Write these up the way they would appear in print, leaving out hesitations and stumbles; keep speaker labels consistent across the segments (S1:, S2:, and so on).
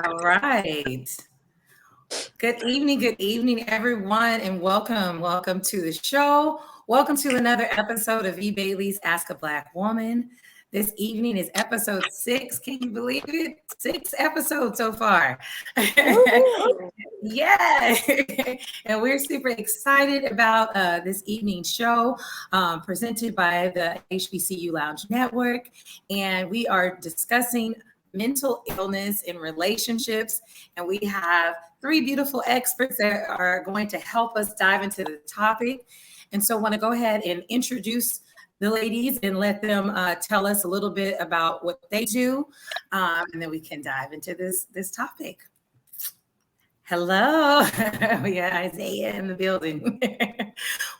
S1: All right. Good evening, everyone, and welcome to the show. Welcome to another episode of V Bailey's Ask a Black Woman. This evening is episode 6. Can you believe it? 6 episodes so far.
S2: Woohoo!
S1: Yeah. And we're super excited about this evening's show presented by the HBCU Lounge Network. And we are discussing mental illness in relationships. And we have three beautiful experts that are going to help us dive into the topic. And so I want to go ahead and introduce the ladies and let them tell us a little bit about what they do. And then we can dive into this topic. Hello. We got Isaiah in the building.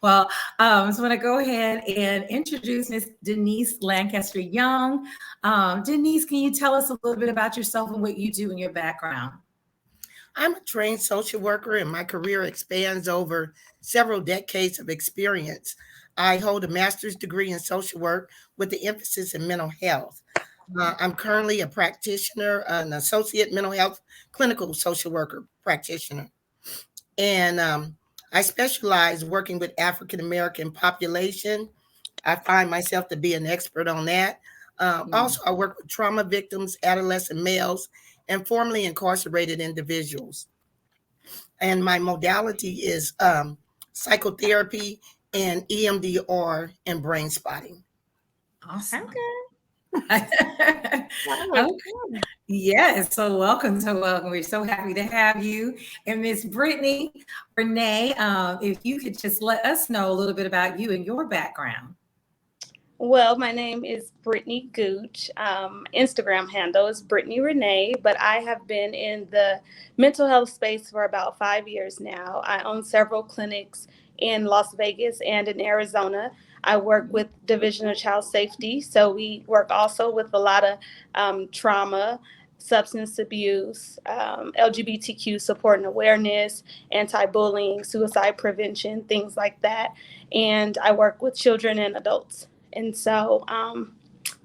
S1: Well, so I want to go ahead and introduce Miss Denise Lancaster Young. Denise, can you tell us a little bit about yourself and what you do in your background?
S2: I'm a trained social worker, and my career expands over several decades of experience. I hold a master's degree in social work with the emphasis in mental health. I'm currently a practitioner, an associate mental health clinical social worker practitioner, and I specialize working with African American population. I find myself to be an expert on that. Also, I work with trauma victims, adolescent males, and formerly incarcerated individuals. And my modality is psychotherapy and EMDR and brain spotting.
S1: Awesome.
S3: Okay.
S1: Okay. Yes, so welcome. We're so happy to have you. And Miss Brittany Renee, if you could just let us know a little bit about you and your background.
S3: Well, my name is Brittany Gooch. Instagram handle is Brittany Renee, but I have been in the mental health space for about 5 years now. I own several clinics in Las Vegas and in Arizona. I work with Division of Child Safety, so we work also with a lot of trauma, substance abuse, LGBTQ support and awareness, anti-bullying, suicide prevention, things like that. And I work with children and adults. And so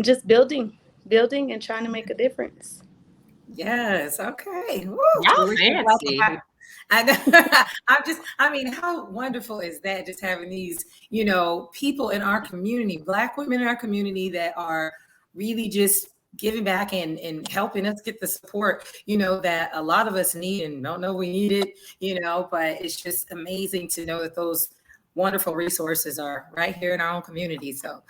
S3: just building and trying to make a difference.
S1: Yes, okay. Woo.
S4: Y'all
S1: We're so glad to
S4: fancy.
S1: have- I mean, how wonderful is that? Just having these, people in our community, Black women in our community that are really just giving back and helping us get the support, that a lot of us need and don't know we need it, but it's just amazing to know that those wonderful resources are right here in our own community. So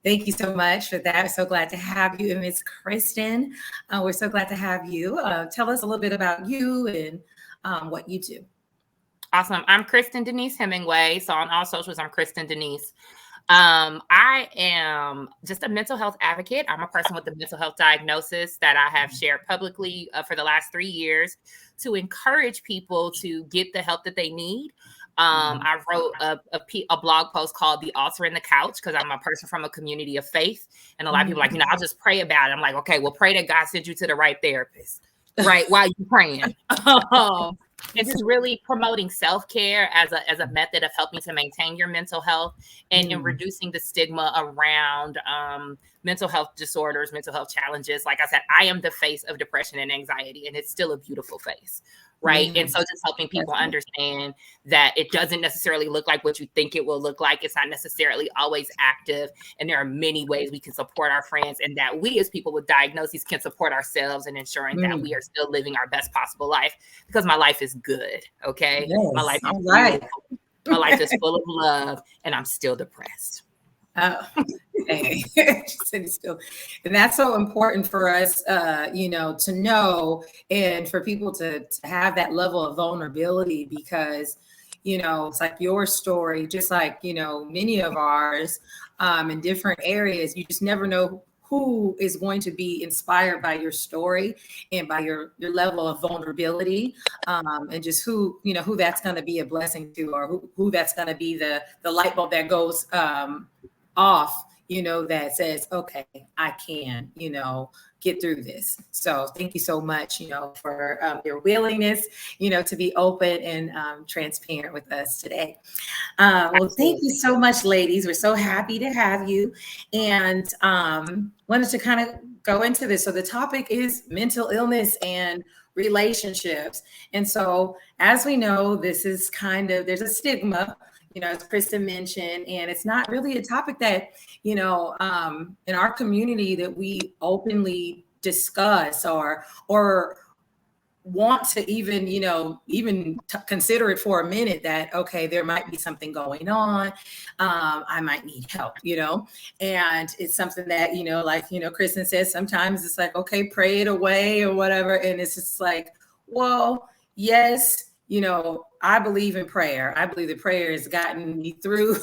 S1: thank you so much for that. So glad to have you. And Miss Kristen, we're so glad to have you. Tell us a little bit about you and what you do.
S4: Awesome. I'm Kristen Denise Hemingway. So on all socials, I'm Kristen Denise. I am just a mental health advocate. I'm a person with a mental health diagnosis that I have shared publicly for the last 3 years to encourage people to get the help that they need. I wrote a blog post called The Altar and the Couch because I'm a person from a community of faith. And a lot of people are like, I'll just pray about it. I'm like, okay, well, pray that God sends you to the right therapist, right? While you're praying. And just really promoting self-care as a method of helping to maintain your mental health and reducing the stigma around mental health disorders, mental health challenges. Like I said, I am the face of depression and anxiety, and it's still a beautiful face. Right. And so just helping people understand that it doesn't necessarily look like what you think it will look like. It's not necessarily always active. And there are many ways we can support our friends, and that we as people with diagnoses can support ourselves in ensuring that we are still living our best possible life, because my life is good. Okay.
S1: Yes,
S4: my life is
S1: right.
S4: My life is full of love, and I'm still depressed.
S1: And that's so important for us, to know, and for people to have that level of vulnerability, because, it's like your story, just like, many of ours in different areas. You just never know who is going to be inspired by your story and by your level of vulnerability, and just who that's going to be a blessing to, or who that's going to be the light bulb that goes off, that says, okay, I can, get through this. So thank you so much, for your willingness, to be open and transparent with us today. Well, thank you so much, ladies. We're so happy to have you. And wanted to kind of go into this. So the topic is mental illness and relationships. And so as we know, this is there's a stigma, as Kristen mentioned, and it's not really a topic that, in our community that we openly discuss or want to even, consider it for a minute that, okay, there might be something going on. I might need help, and it's something that, like, Kristen says, sometimes it's like, okay, pray it away or whatever. And it's just like, well, yes, I believe in prayer. I believe that prayer has gotten me through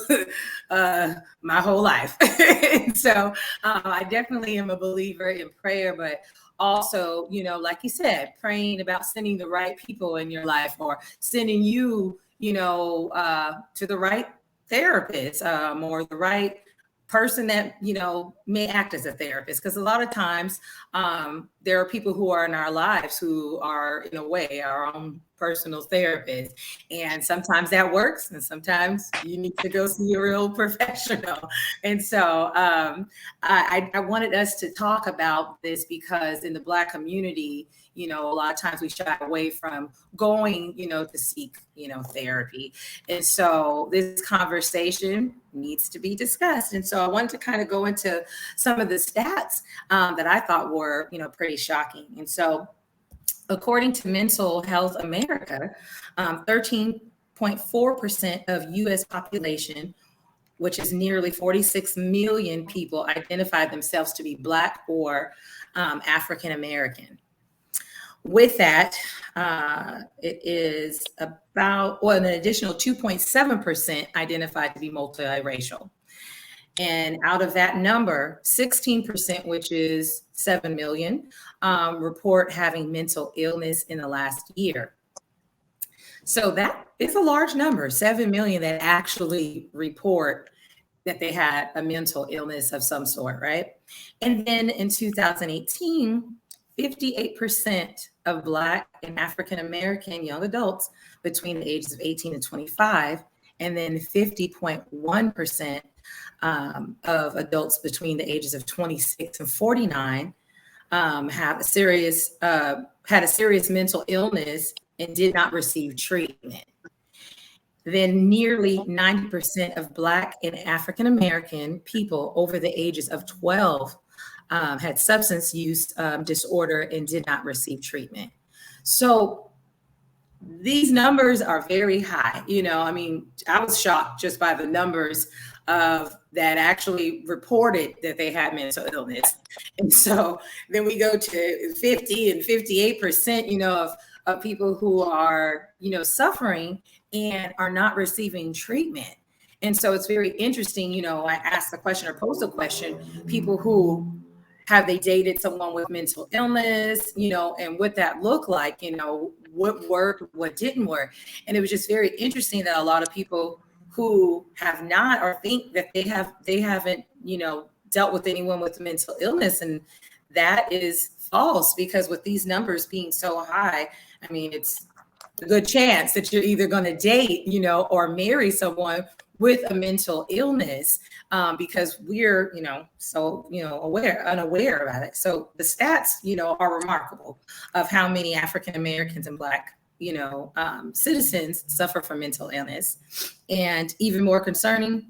S1: my whole life. And so I definitely am a believer in prayer, but also, like you said, praying about sending the right people in your life or sending you, to the right therapist or the right person that, may act as a therapist. Because a lot of times there are people who are in our lives who are, in a way, our own personal therapist. And sometimes that works. And sometimes you need to go see a real professional. And so I wanted us to talk about this because in the Black community, a lot of times we shy away from going, to seek, therapy. And so this conversation needs to be discussed. And so I wanted to kind of go into some of the stats that I thought were, pretty shocking. And so according to Mental Health America, 13.4% of U.S. population, which is nearly 46 million people, identified themselves to be Black or African American. With that, it is about, an additional 2.7% identified to be multiracial. And out of that number, 16%, which is 7 million, report having mental illness in the last year. So that is a large number, 7 million that actually report that they had a mental illness of some sort, right? And then in 2018, 58% of Black and African American young adults between the ages of 18 and 25, and then 50.1% of adults between the ages of 26 and 49 had a serious mental illness and did not receive treatment. Then nearly 90% of Black and African American people over the ages of 12 had substance use disorder and did not receive treatment. So these numbers are very high. I was shocked just by the numbers of that actually reported that they had mental illness. And so then we go to 50 and 58%, of people who are, suffering and are not receiving treatment. And so it's very interesting, I asked the question or posed a question, people who have they dated someone with mental illness, and what that looked like, what worked, what didn't work. And it was just very interesting that a lot of people who have not or think that they haven't, dealt with anyone with mental illness. And that is false, because with these numbers being so high, it's a good chance that you're either going to date, or marry someone with a mental illness, because we're, so, unaware about it. So the stats, are remarkable of how many African Americans and Black, citizens suffer from mental illness. And even more concerning,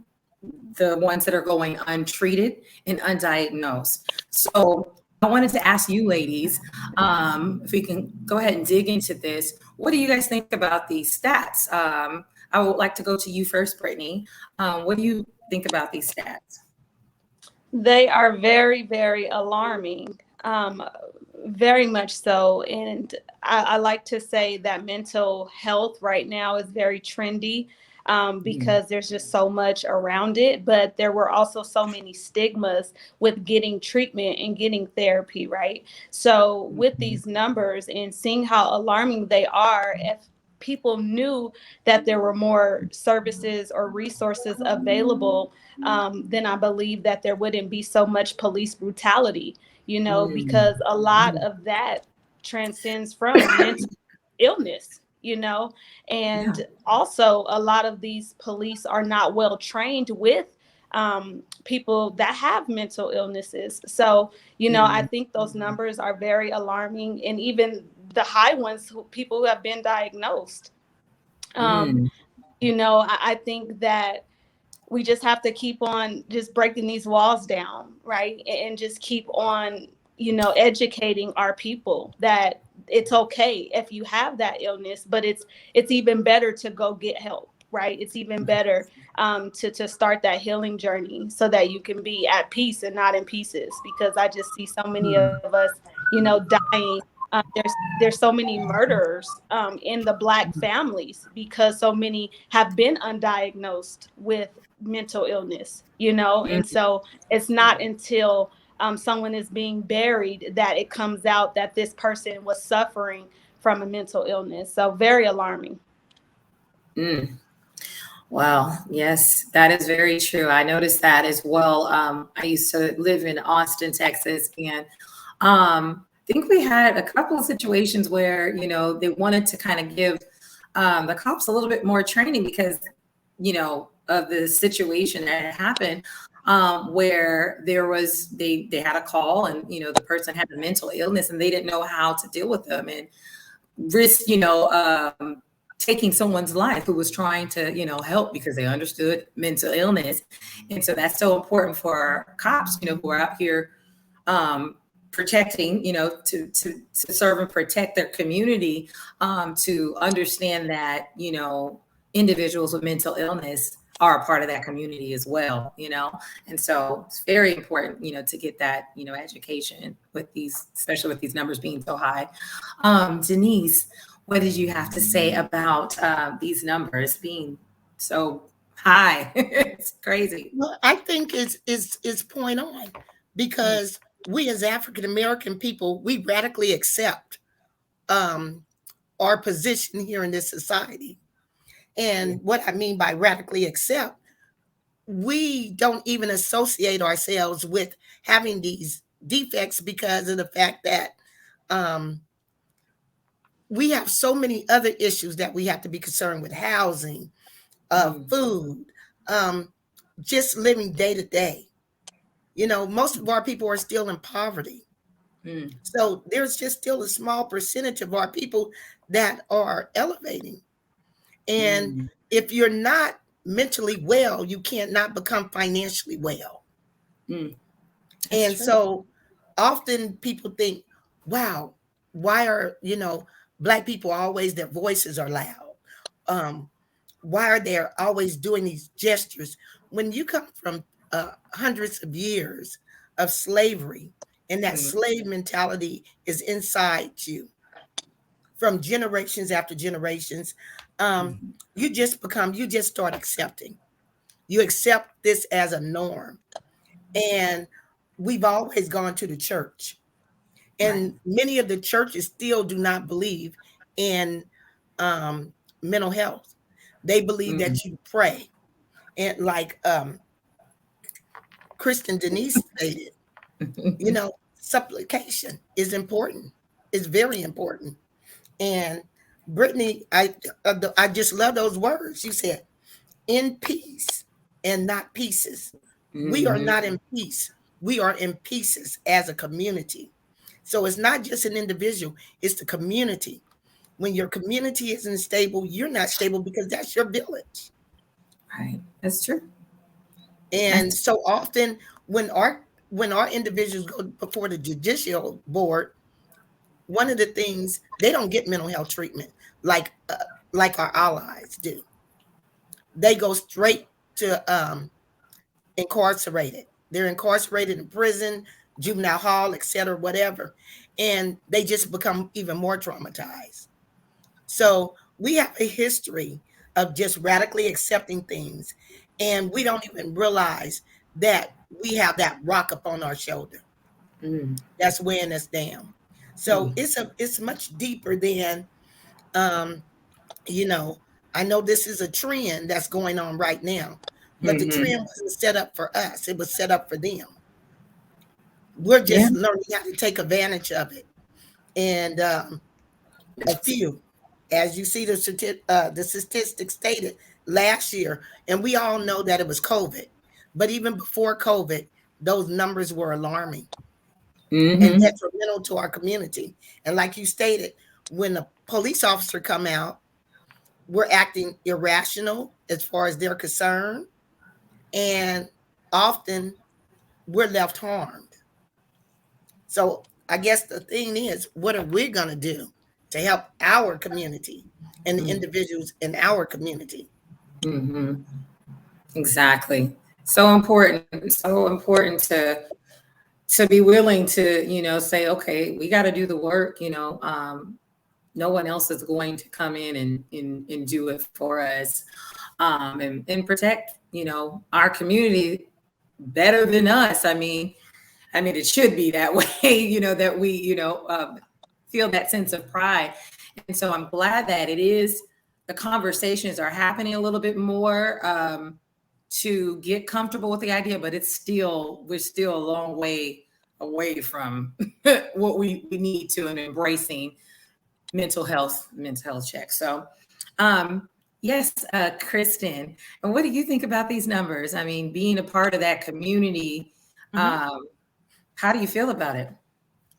S1: the ones that are going untreated and undiagnosed. So I wanted to ask you ladies, if we can go ahead and dig into this. What do you guys think about these stats? I would like to go to you first, Brittany. What do you think about these stats?
S3: They are very, very alarming, very much so. And I like to say that mental health right now is very trendy, because there's just so much around it. But there were also so many stigmas with getting treatment and getting therapy, right? So with these numbers and seeing how alarming they are, if people knew that there were more services or resources available, then I believe that there wouldn't be so much police brutality, because a lot of that transcends from mental illness, and also a lot of these police are not well trained with people that have mental illnesses. So, I think those numbers are very alarming, and even the high ones, people who have been diagnosed. I think that we just have to keep on just breaking these walls down, right? And just keep on, educating our people that it's okay if you have that illness, but it's even better to go get help, right? It's even better to start that healing journey so that you can be at peace and not in pieces, because I just see so many of us, dying. There's so many murders in the Black families because so many have been undiagnosed with mental illness, and so it's not until someone is being buried that it comes out that this person was suffering from a mental illness. So very alarming.
S1: Wow. Yes, that is very true. I noticed that as well. I used to live in Austin, Texas, and I think we had a couple of situations where, they wanted to kind of give the cops a little bit more training because, of the situation that had happened, where they had a call and, the person had a mental illness and they didn't know how to deal with them and risk, taking someone's life who was trying to, help because they understood mental illness. And so that's so important for cops, who are out here protecting, to serve and protect their community, to understand that, individuals with mental illness are a part of that community as well, and so it's very important, to get that, education with these, especially with these numbers being so high. Denise, what did you have to say about these numbers being so high? It's crazy.
S2: Well, I think it's point on, because we as African American people, we radically accept our position here in this society. And what I mean by radically accept, we don't even associate ourselves with having these defects because of the fact that we have so many other issues that we have to be concerned with: housing, food, just living day to day. Most of our people are still in poverty. So there's just still a small percentage of our people that are elevating. And if you're not mentally well, you can't not become financially well. And so often people think, wow, why are, Black people always, their voices are loud? Why are they always doing these gestures? When you come from hundreds of years of slavery, and that slave mentality is inside you from generations after generations, you just start accepting. You accept this as a norm. And we've always gone to the church. And many of the churches still do not believe in mental health. They believe that you pray. And like Kristen Denise stated, supplication is important. It's very important. And Brittany, I just love those words. You said, in peace and not pieces. We are not in peace. We are in pieces as a community. So it's not just an individual, it's the community. When your community isn't stable, you're not stable because that's your village.
S1: Right. That's true.
S2: And so often when our individuals go before the judicial board, one of the things, they don't get mental health treatment like our allies do. They go straight to incarcerated. They're incarcerated in prison, juvenile hall, etc., whatever. And they just become even more traumatized. So we have a history of just radically accepting things. And we don't even realize that we have that rock up on our shoulder that's weighing us down. So it's much deeper than, I know this is a trend that's going on right now, but the trend wasn't set up for us. It was set up for them. We're just learning how to take advantage of it. And a few, as you see the statistics stated last year, and we all know that it was COVID, But even before COVID, those numbers were alarming
S1: Mm-hmm.
S2: and detrimental to our community. And like you stated, when a police officer come out, we're acting irrational as far as they're concerned. And often we're left harmed. So I guess the thing is, what are we going to do to help our community and the individuals in our community?
S1: Mm-hmm. Exactly. So important to be willing to, say, okay, we got to do the work, no one else is going to come in and do it for us, and protect, our community better than us. I mean, it should be that way, that we, feel that sense of pride. And so I'm glad that the conversations are happening a little bit more, to get comfortable with the idea, but we're still a long way away from what we need to, and embracing mental health checks. So, yes, Kristen, and what do you think about these numbers? I mean, being a part of that community, how do you feel about it?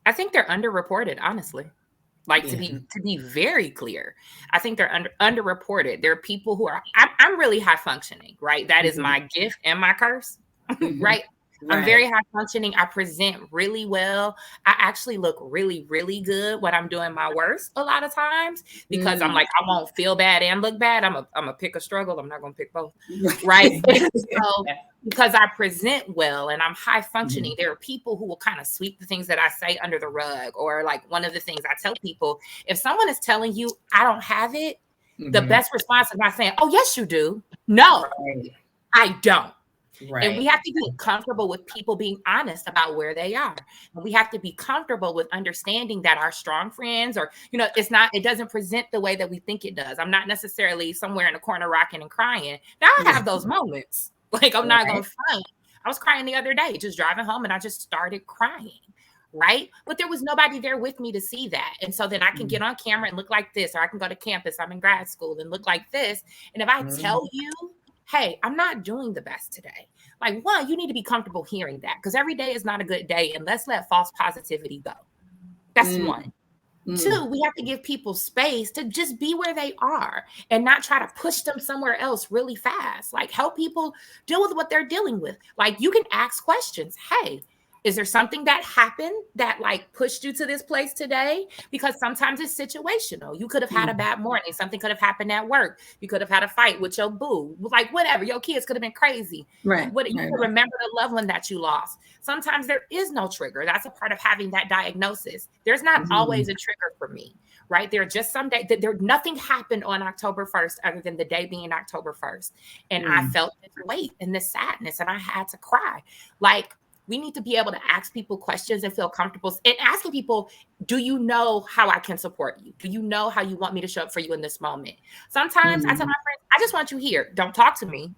S4: I think they're underreported, honestly. Like, to be very clear, I think they're underreported. There are people who are, I'm really high functioning, right? That is my gift and my curse, right? I'm very high functioning. I present really well. I actually look really, really good when I'm doing my worst a lot of times, because I'm like, I won't feel bad and look bad. I'm a pick a struggle. I'm not going to pick both. Right. So, because I present well and I'm high functioning, there are people who will kind of sweep the things that I say under the rug. Or like, one of the things I tell people, if someone is telling you I don't have it, the best response is not saying, oh, yes, you do. No, I don't. Right. And we have to be comfortable with people being honest about where they are. And we have to be comfortable with understanding that our strong friends, or, it doesn't present the way that we think it does. I'm not necessarily somewhere in a corner rocking and crying. Now I have those moments. Like, I'm not going to front. I was crying the other day, just driving home, and I just started crying. Right. But there was nobody there with me to see that. And so then I can get on camera and look like this, or I can go to campus, I'm in grad school, and look like this. And if I tell you, hey, I'm not doing the best today, like, one, you need to be comfortable hearing that, because every day is not a good day, and let's let false positivity go. That's one. Two, we have to give people space to just be where they are and not try to push them somewhere else really fast. Like, help people deal with what they're dealing with. Like, you can ask questions. Hey, is there something that happened that like pushed you to this place today? Because sometimes it's situational. You could have had a bad morning. Something could have happened at work. You could have had a fight with your boo. Like, whatever. Your kids could have been crazy. Right. You could remember the loved one that you lost. Sometimes there is no trigger. That's a part of having that diagnosis. There's not always a trigger for me, right? There are just some days that nothing happened on October 1st other than the day being October 1st. And I felt this weight and this sadness, and I had to cry. Like, we need to be able to ask people questions and feel comfortable. And asking people, do you know how I can support you? Do you know how you want me to show up for you in this moment? Sometimes I tell my friends, I just want you here. Don't talk to me,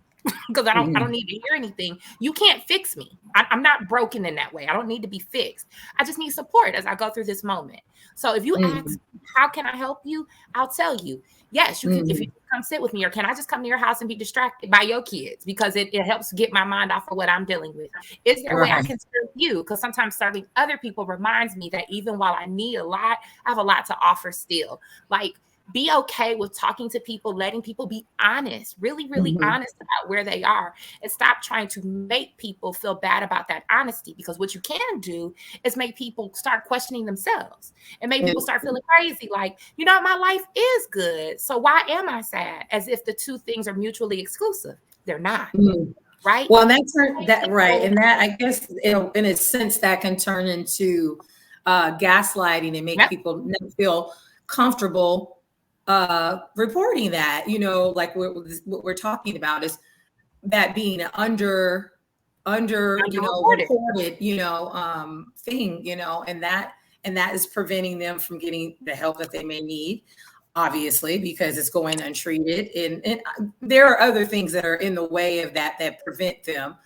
S4: because I don't need to hear anything. You can't fix me. I'm not broken in that way. I don't need to be fixed. I just need support as I go through this moment. So if you ask, how can I help you? I'll tell you. Yes, you can. If you come sit with me, or can I just come to your house and be distracted by your kids, because it helps get my mind off of what I'm dealing with. Is there a way I can serve you? Because sometimes serving other people reminds me that even while I need a lot, I have a lot to offer still. Like, be okay with talking to people, letting people be honest, really, really honest about where they are, and stop trying to make people feel bad about that honesty. Because what you can do is make people start questioning themselves, and make people start feeling crazy. Like, my life is good, so why am I sad? As if the two things are mutually exclusive. They're not. Right.
S1: Well, that's that right. And that, I guess, in a sense, that can turn into gaslighting and make people feel comfortable reporting that, like what we're talking about is that being under reported, thing, and that is preventing them from getting the help that they may need, obviously, because it's going untreated. And there are other things that are in the way of that prevent them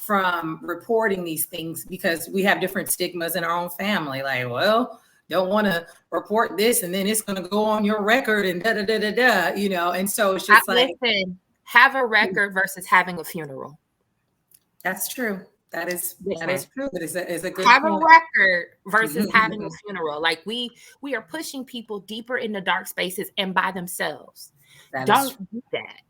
S1: from reporting these things, because we have different stigmas in our own family. Like, well, don't want to report this, and then it's going to go on your record, and and so it's just
S4: listen, have a record versus having a funeral.
S1: That's true. That is true. It's a good
S4: have
S1: point.
S4: a record versus having a funeral. Like we are pushing people deeper into dark spaces and by themselves. Don't do that.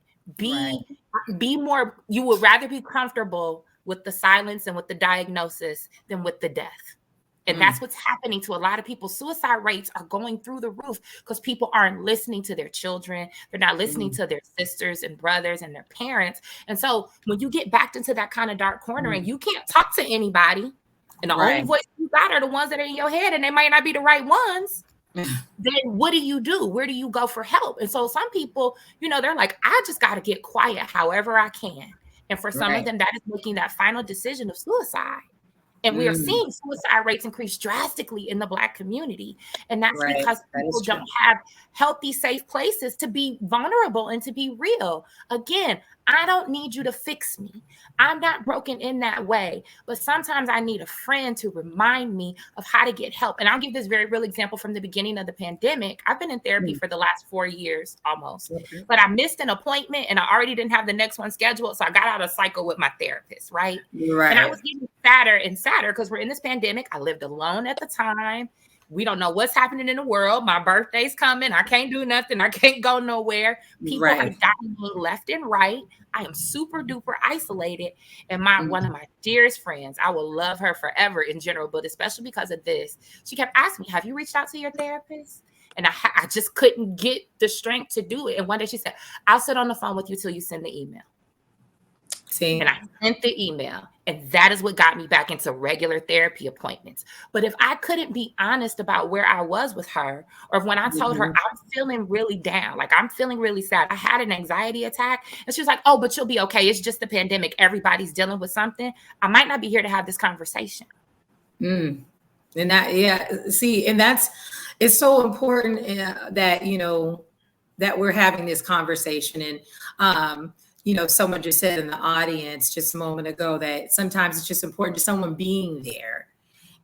S4: Be more. You would rather be comfortable with the silence and with the diagnosis than with the death. And that's what's happening to a lot of people. Suicide rates are going through the roof because people aren't listening to their children. They're not listening to their sisters and brothers and their parents. And so when you get backed into that kind of dark corner and you can't talk to anybody, and the only voice you got are the ones that are in your head, and they might not be the right ones, then what do you do? Where do you go for help? And so some people, they're like, I just got to get quiet however I can. And for some of them, that is making that final decision of suicide. And we are seeing suicide rates increase drastically in the Black community. And that's because people don't have healthy, safe places to be vulnerable and to be real. Again, I don't need you to fix me. I'm not broken in that way. But sometimes I need a friend to remind me of how to get help. And I'll give this very real example from the beginning of the pandemic. I've been in therapy for the last 4 years almost. But I missed an appointment and I already didn't have the next one scheduled. So I got out of cycle with my therapist, right? And I was getting sadder and sadder because we're in this pandemic. I lived alone at the time. We don't know what's happening in the world. My birthday's coming. I can't do nothing. I can't go nowhere. People are dying left and right. I am super duper isolated. And one of my dearest friends, I will love her forever in general, but especially because of this, she kept asking me, have you reached out to your therapist? And I just couldn't get the strength to do it. And one day she said, I'll sit on the phone with you till you send the email. And I sent the email, and that is what got me back into regular therapy appointments. But if I couldn't be honest about where I was with her, or when I told her I'm feeling really down, like I'm feeling really sad, I had an anxiety attack, and she was like, oh, but you'll be okay. It's just the pandemic. Everybody's dealing with something. I might not be here to have this conversation.
S1: And that, see, and it's so important that, that we're having this conversation. And, someone just said in the audience just a moment ago that sometimes it's just important to someone being there.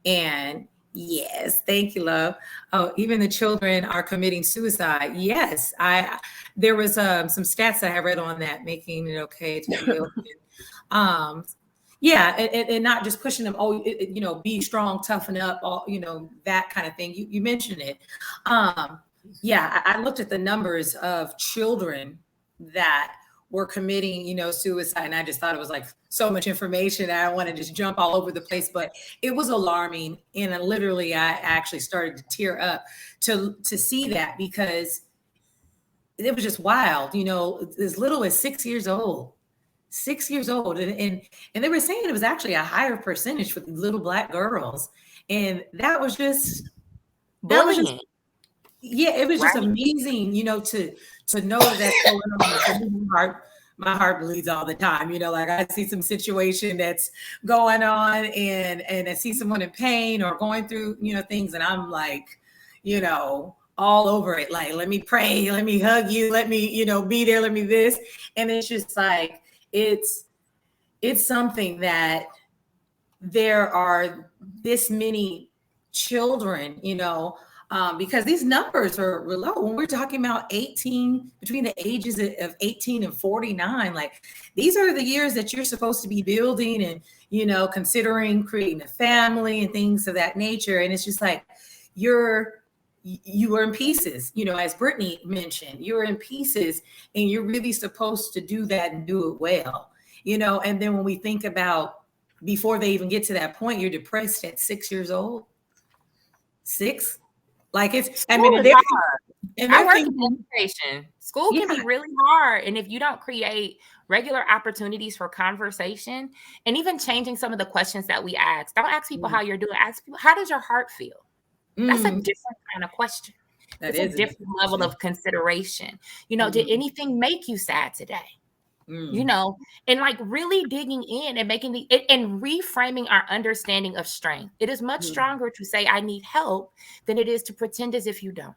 S1: And yes, thank you, love. Oh, even the children are committing suicide. Yes, there was some stats that I read on that, making it okay to be open. And not just pushing them. Be strong, toughen up, that kind of thing. You mentioned it. I looked at the numbers of children that were committing, suicide. And I just thought it was like so much information. I don't want to just jump all over the place, but it was alarming. And literally, I actually started to tear up to see that, because it was just wild, as little as 6 years old. 6 years old. And they were saying it was actually a higher percentage for little Black girls. And that was just
S4: bullying.
S1: It was just amazing, to know that's going on. My heart bleeds all the time. Like I see some situation that's going on and I see someone in pain or going through, things, and I'm like, all over it. Like, let me pray, let me hug you, let me, be there, let me this. And it's just like, it's something that there are this many children, because these numbers are low. When we're talking about between the ages of 18 and 49, like these are the years that you're supposed to be building and, considering creating a family and things of that nature. And it's just like, you are in pieces, as Brittany mentioned, you're in pieces and you're really supposed to do that and do it well, and then when we think about before they even get to that point, you're depressed at 6 years old. 6. Like it's, I work in
S4: education. School can be really hard. And if you don't create regular opportunities for conversation and even changing some of the questions that we ask, don't ask people how you're doing. Ask people, how does your heart feel? That's a different kind of question. It's a different level of consideration. Did anything make you sad today? And like really digging in and making and reframing our understanding of strength. It is much stronger to say I need help than it is to pretend as if you don't.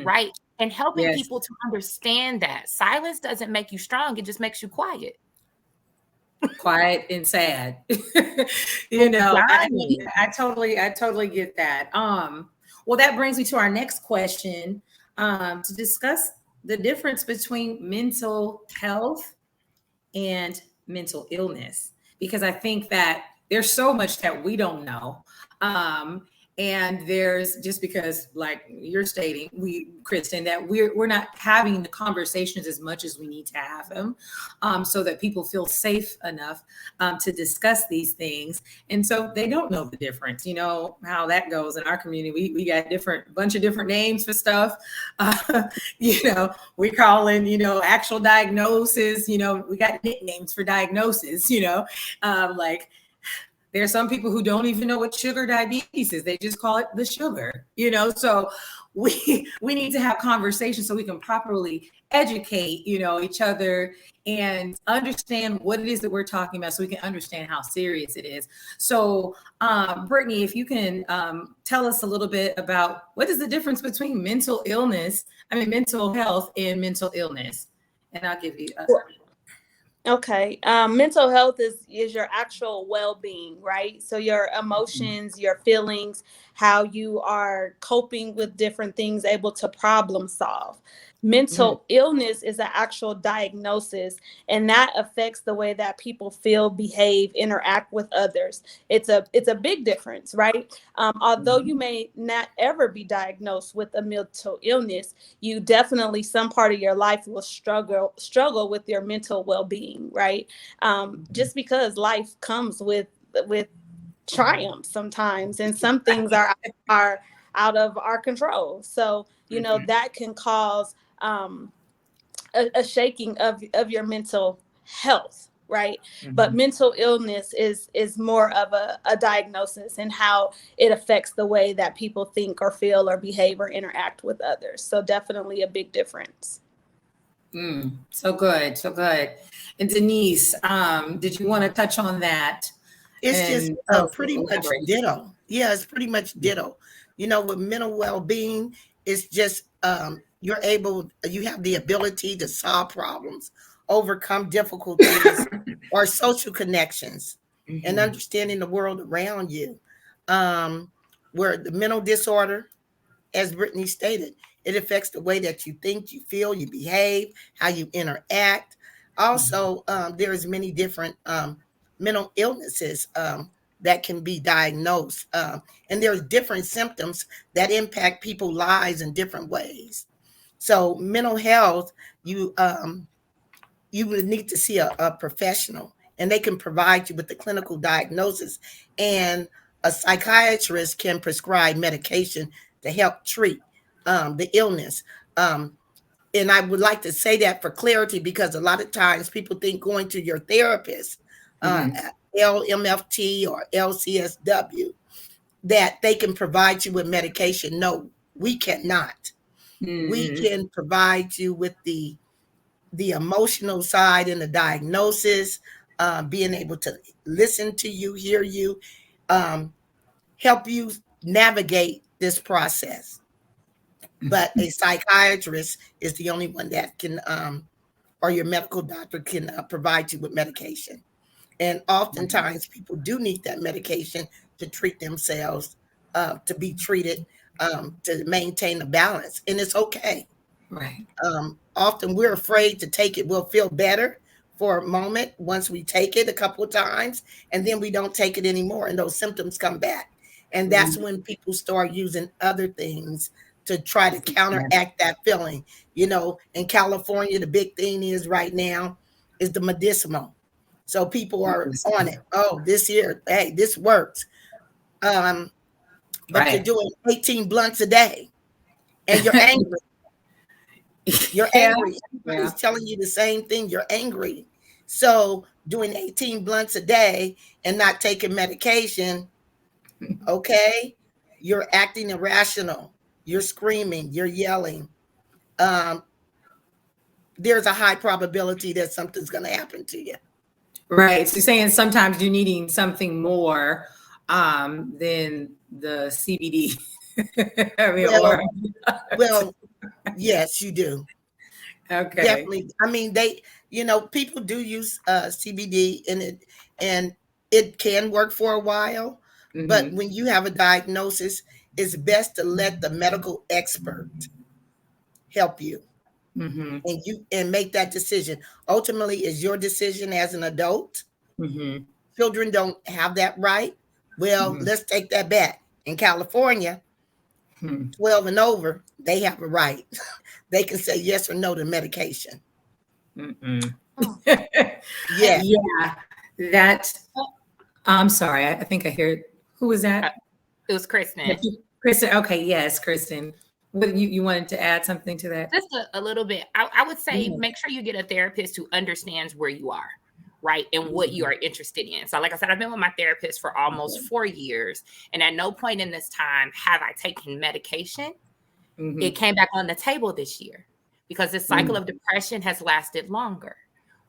S4: Right. And helping people to understand that silence doesn't make you strong. It just makes you quiet.
S1: Quiet and sad. I totally get that. Well, that brings me to our next question, to discuss the difference between mental health and mental illness, because I think that there's so much that we don't know. And there's, just because, like you're stating, Kristen, that we're not having the conversations as much as we need to have them, so that people feel safe enough to discuss these things. And so they don't know the difference. You know how that goes in our community. We got bunch of different names for stuff. We call in, actual diagnosis. We got nicknames for diagnosis. Like, there are some people who don't even know what sugar diabetes is. They just call it the sugar, So we need to have conversations so we can properly educate, each other and understand what it is that we're talking about, so we can understand how serious it is. So, Brittany, if you can tell us a little bit about what is the difference between mental health and mental illness, and I'll give you.
S3: Okay. Mental health is your actual well-being, right? So your emotions, your feelings, how you are coping with different things, able to problem solve. Mental illness is an actual diagnosis, and that affects the way that people feel, behave, interact with others. It's a big difference, right? Although you may not ever be diagnosed with a mental illness, you definitely, some part of your life will struggle with your mental well-being, right? Just because life comes with triumph sometimes, and some things are out of our control. So that can cause a shaking of your mental health, right? But mental illness is more of a diagnosis, and how it affects the way that people think or feel or behave or interact with others. So definitely a big difference.
S1: So good. And Denise, did you want to touch on that?
S2: It's just pretty much ditto. Yeah, it's pretty much ditto. With mental well-being, it's just you have the ability to solve problems, overcome difficulties, or social connections, and understanding the world around you. Where the mental disorder, as Brittany stated, it affects the way that you think, you feel, you behave, how you interact. Also, there's many different mental illnesses that can be diagnosed. And there's different symptoms that impact people's lives in different ways. So mental health, you would need to see a professional, and they can provide you with the clinical diagnosis, and a psychiatrist can prescribe medication to help treat the illness. And I would like to say that for clarity, because a lot of times people think going to your therapist, LMFT or LCSW, that they can provide you with medication. No, we cannot. We can provide you with the emotional side and the diagnosis, being able to listen to you, hear you, help you navigate this process. But a psychiatrist is the only one that can, or your medical doctor can provide you with medication. And oftentimes people do need that medication to treat themselves, to be treated, to maintain the balance. And it's okay.
S1: Right.
S2: Often we're afraid to take it. We'll feel better for a moment once we take it a couple of times, and then we don't take it anymore, and those symptoms come back. And that's when people start using other things to try to counteract that feeling. In California, the big thing is right now is the medicinal. So people are on it. Oh, this year, hey, this works. But you're doing 18 blunts a day, and you're angry. You're angry. Everybody's telling you the same thing. You're angry. So doing 18 blunts a day and not taking medication, okay, you're acting irrational. You're screaming. You're yelling. There's a high probability that something's going to happen to you.
S1: Right. So you're saying sometimes you're needing something more than the CBD.
S2: Well, yes, you do.
S1: Okay.
S2: Definitely. I mean, people do use CBD, and it can work for a while. But when you have a diagnosis, it's best to let the medical expert help you, and make that decision. Ultimately, it's your decision as an adult to children don't have that right. Well, let's take that back. In California, 12 and over, they have a right. They can say yes or no to medication.
S1: Yeah. That, I'm sorry. I think I heard, who was that?
S4: It was Kristen.
S1: Kristen. Okay. Yes, Kristen. What you wanted to add something to that?
S4: Just a little bit. I would say make sure you get a therapist who understands where you are, right? And what you are interested in. So like I said, I've been with my therapist for almost 4 years. And at no point in this time have I taken medication. It came back on the table this year because this cycle of depression has lasted longer.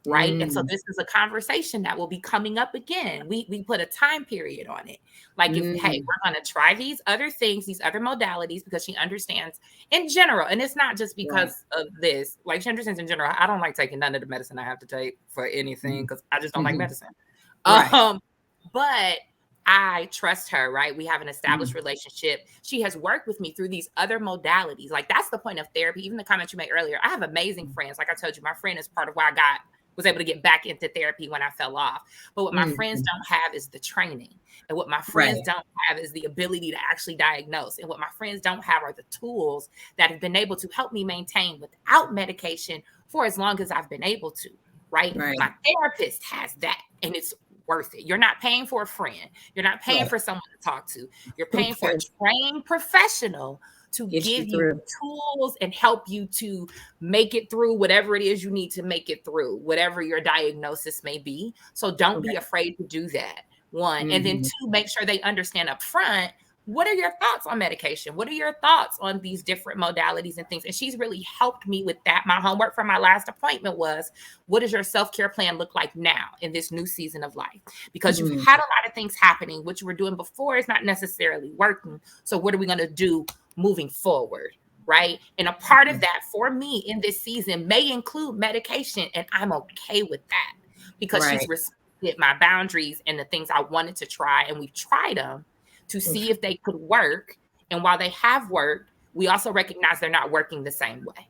S4: Right. And so this is a conversation that will be coming up again. We put a time period on it. Like, if, hey, we're going to try these other things, these other modalities, because she understands in general. And it's not just because of this. Like, she understands in general. I don't like taking none of the medicine I have to take for anything because I just don't like medicine. Right. But I trust her, right? We have an established relationship. She has worked with me through these other modalities. Like, that's the point of therapy. Even the comment you made earlier, I have amazing friends. Like I told you, my friend is part of why I was able to get back into therapy when I fell off. But what my friends don't have is the training. And what my friends don't have is the ability to actually diagnose. And what my friends don't have are the tools that have been able to help me maintain without medication for as long as I've been able to, right? My therapist has that, and it's worth it. You're not paying for a friend. You're not paying for someone to talk to. You're paying for a trained professional to give you tools and help you to make it through whatever it is you need to make it through, whatever your diagnosis may be. So don't be afraid to do that. One. And then two, make sure they understand up front, what are your thoughts on medication? What are your thoughts on these different modalities and things? And she's really helped me with that. My homework for my last appointment was, what does your self-care plan look like now in this new season of life? Because you've had a lot of things happening. What you were doing before is not necessarily working. So what are we going to do moving forward? Right. And a part of that for me in this season may include medication. And I'm okay with that because she's respected my boundaries and the things I wanted to try. And we've tried them to see if they could work. And while they have worked, we also recognize they're not working the same way.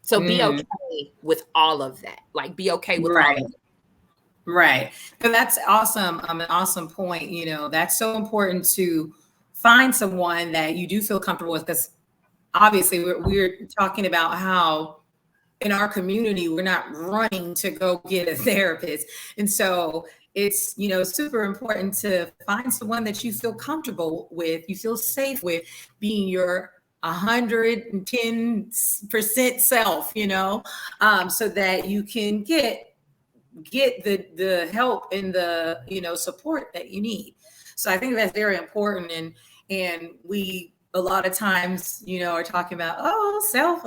S4: So be okay with all of that. Like, be okay with all of it.
S1: Right. And that's awesome. An awesome point. You know, that's so important to find someone that you do feel comfortable with, because obviously we're talking about how in our community, we're not running to go get a therapist. And so it's, you know, super important to find someone that you feel comfortable with, you feel safe with, being your 110% self, you know, so that you can get the help and the, you know, support that you need. So I think that's very important. And we, a lot of times, you know, are talking about, self,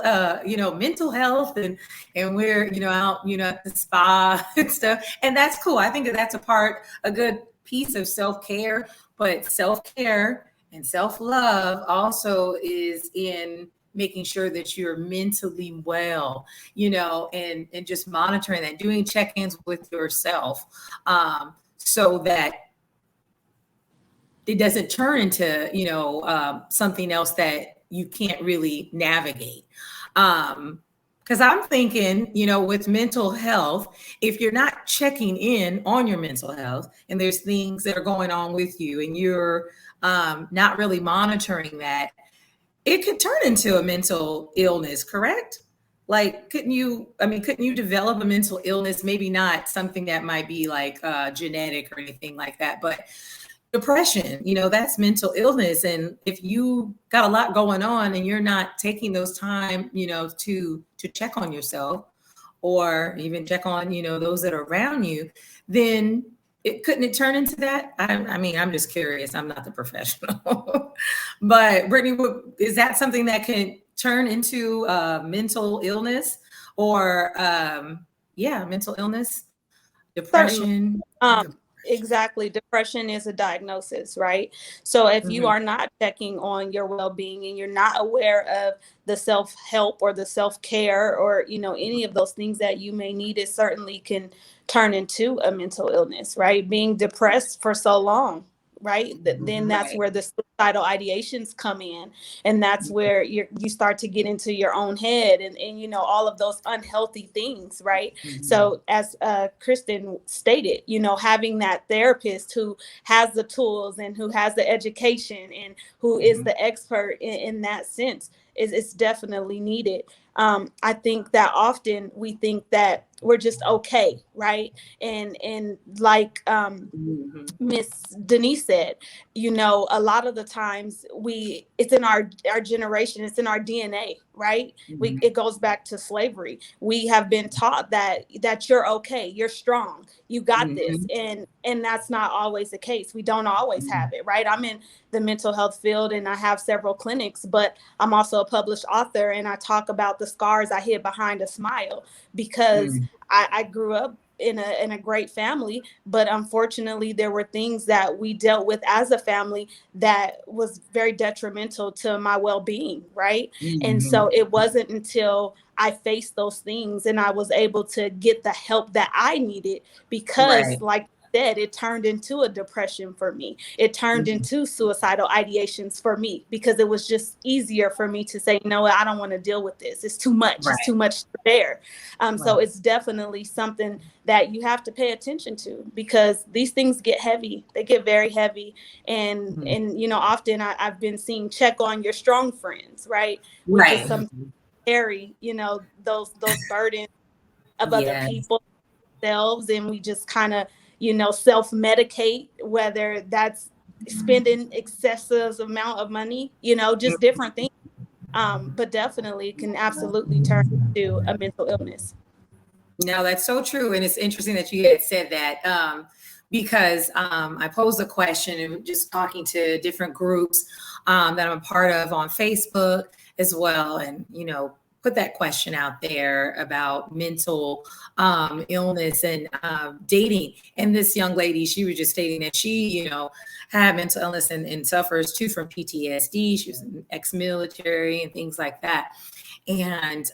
S1: you know, mental health, and we're, you know, out, you know, at the spa and stuff. And that's cool. I think that's a good piece of self-care, but self-care and self-love also is in making sure that you're mentally well, you know, and just monitoring that, doing check-ins with yourself, so that it doesn't turn into, you know, something else that you can't really navigate. Because I'm thinking, you know, with mental health, if you're not checking in on your mental health and there's things that are going on with you and you're not really monitoring that, it could turn into a mental illness, correct? Like, couldn't you develop a mental illness? Maybe not something that might be like genetic or anything like that, but depression, you know, that's mental illness. And if you got a lot going on and you're not taking those time, you know, to check on yourself or even check on, you know, those that are around you, then couldn't it turn into that? I mean, I'm just curious. I'm not the professional. But Brittany, is that something that can turn into mental illness or, mental illness, depression?
S3: Exactly. Depression is a diagnosis, right? So if you are not checking on your well-being and you're not aware of the self-help or the self-care or, you know, any of those things that you may need, it certainly can turn into a mental illness, right? Being depressed for so long, right? Then that's
S1: Right.
S3: where the suicidal ideations come in, and that's where you start to get into your own head, and you know, all of those unhealthy things, right? So as Kristen stated, you know, having that therapist who has the tools and who has the education and who is the expert in that sense is definitely needed. I think that often we think that we're just okay, right? And like Miss Denise said, you know, a lot of the times it's in our generation, it's in our DNA, right? It goes back to slavery. We have been taught that you're okay, you're strong, you got this, and that's not always the case. We don't always have it, right? I'm in the mental health field and I have several clinics, but I'm also a published author, and I talk about the scars I hid behind a smile, because I grew up in a great family, but unfortunately there were things that we dealt with as a family that was very detrimental to my well-being, right? And so it wasn't until I faced those things and I was able to get the help that I needed, because like said, it turned into a depression for me. It turned into suicidal ideations for me, because it was just easier for me to say, no, I don't want to deal with this. It's too much. It's too much to bear. So it's definitely something that you have to pay attention to, because these things get heavy. They get very heavy. And you know, often I've been seeing check on your strong friends, right? Which is something scary, you know, those burdens of other people themselves, and we just kind of, you know, self-medicate, whether that's spending excessive amount of money, you know, just different things. But definitely can absolutely turn into a mental illness.
S1: No, that's so true. And it's interesting that you had said that, because I posed a question and just talking to different groups that I'm a part of on Facebook as well. And, you know, put that question out there about mental illness and dating. And this young lady, she was just stating that she, you know, had mental illness and suffers too from PTSD. She was ex-military and things like that. And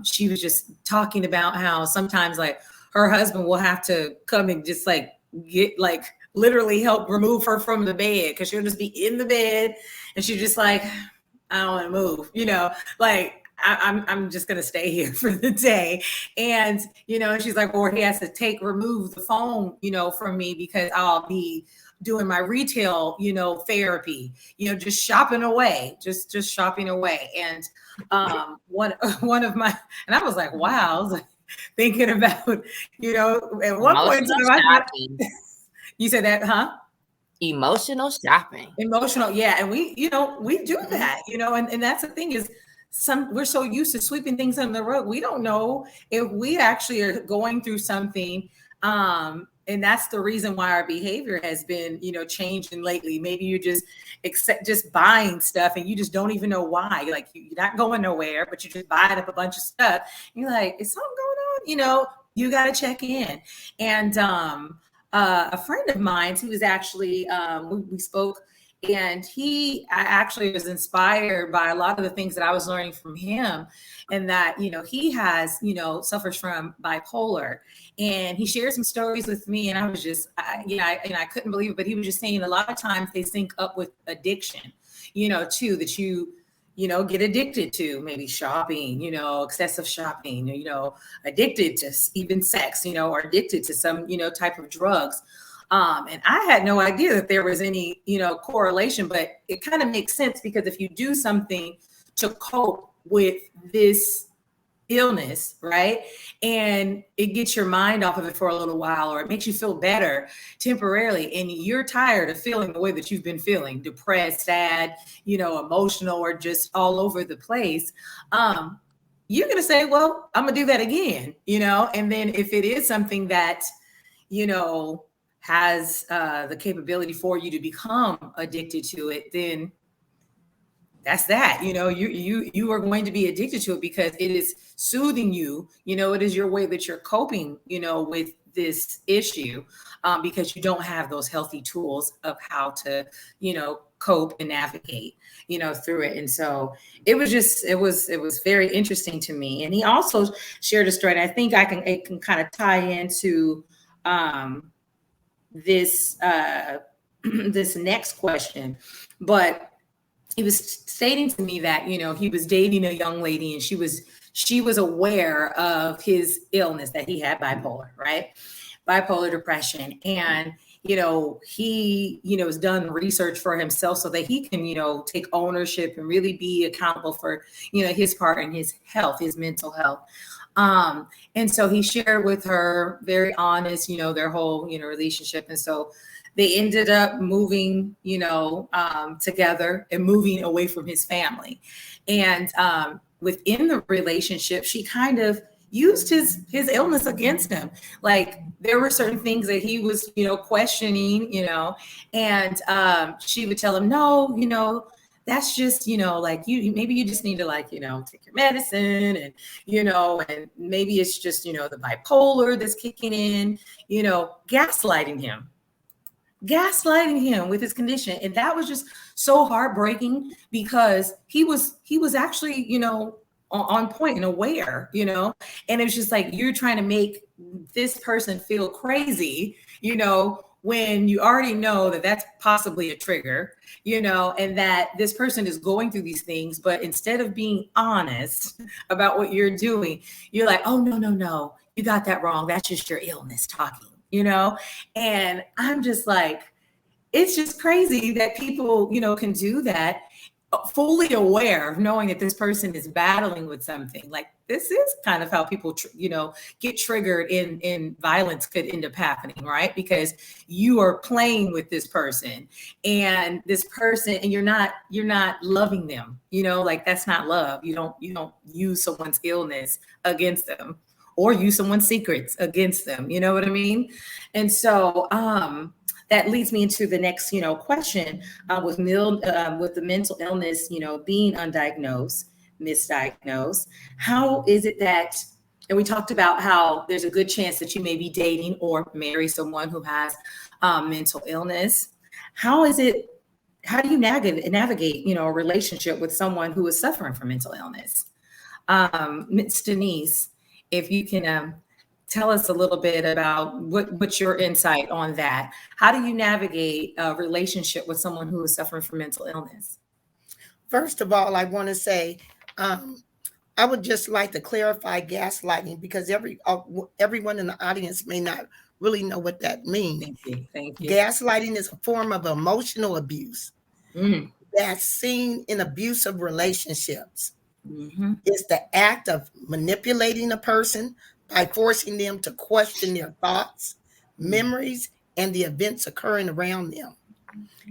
S1: she was just talking about how sometimes like her husband will have to come and just like get like literally help remove her from the bed, because she'll just be in the bed and she's just like, I don't want to move, you know, like I'm just going to stay here for the day. And, you know, she's like, or he has to remove the phone, you know, from me, because I'll be doing my retail, you know, therapy, you know, just shopping away, just shopping away. And one of my, and I was like, wow, I was like thinking about, you know, at one point in time, you said that, huh?
S4: Emotional shopping.
S1: Emotional, yeah. And we, you know, we do that, you know, and that's the thing is, we're so used to sweeping things under the rug. We don't know if we actually are going through something. And that's the reason why our behavior has been, you know, changing lately. Maybe you're just buying stuff and you just don't even know why. Like you're not going nowhere, but you're just buying up a bunch of stuff. You're like, is something going on? You know, you got to check in. And a friend of mine who was actually, we spoke, and I actually was inspired by a lot of the things that I was learning from him, and that, you know, he has, you know, suffers from bipolar, and he shared some stories with me, and I was just, I couldn't believe it, but he was just saying a lot of times they sync up with addiction, you know, too, that you know, get addicted to maybe shopping, you know, excessive shopping, you know, addicted to even sex, you know, or addicted to some, you know, type of drugs. And I had no idea that there was any, you know, correlation, but it kind of makes sense, because if you do something to cope with this illness, right, and it gets your mind off of it for a little while, or it makes you feel better temporarily, and you're tired of feeling the way that you've been feeling, depressed, sad, you know, emotional, or just all over the place, you're going to say, well, I'm going to do that again, you know. And then if it is something that, you know, has the capability for you to become addicted to it, then that's that. You know, you are going to be addicted to it because it is soothing you. You know, it is your way that you're coping, you know, with this issue, because you don't have those healthy tools of how to, you know, cope and navigate, you know, through it. And so it was very interesting to me. And he also shared a story, and I think it can kind of tie into this this next question, but he was stating to me that, you know, he was dating a young lady and she was aware of his illness, that he had bipolar, right? Bipolar depression. And, you know, he, you know, has done research for himself so that he can, you know, take ownership and really be accountable for, you know, his part in his health, his mental health. And so he shared with her, very honest, you know, their whole, you know, relationship. And so they ended up moving, you know, together and moving away from his family. And within the relationship, she kind of used his illness against him. Like there were certain things that he was, you know, questioning, you know, and she would tell him, no, you know, that's just, you know, like maybe you just need to, like, you know, take your medicine, and, you know, and maybe it's just, you know, the bipolar that's kicking in, you know, gaslighting him with his condition. And that was just so heartbreaking, because he was actually, you know, on point and aware, you know, and it was just like, you're trying to make this person feel crazy, you know, when you already know that that's possibly a trigger, you know, and that this person is going through these things. But instead of being honest about what you're doing, you're like, oh, no, you got that wrong. That's just your illness talking, you know? And I'm just like, it's just crazy that people, you know, can do that, fully aware of knowing that this person is battling with something. Like, this is kind of how people, you know, get triggered in violence could end up happening, right? Because you are playing with this person, and you're not loving them, you know, like that's not love. You don't use someone's illness against them, or use someone's secrets against them. You know what I mean? And so, that leads me into the next, you know, question, with the mental illness, you know, being undiagnosed, misdiagnosed. How is it that, and we talked about how there's a good chance that you may be dating or marry someone who has mental illness. How do you navigate, you know, a relationship with someone who is suffering from mental illness? Ms. Denise, if you can tell us a little bit about what's your insight on that. How do you navigate a relationship with someone who is suffering from mental illness?
S2: First of all, I want to say, I would just like to clarify gaslighting, because everyone in the audience may not really know what that means.
S1: Thank you.
S2: Gaslighting is a form of emotional abuse that's seen in abusive relationships. It's the act of manipulating a person by forcing them to question their thoughts, memories, and the events occurring around them.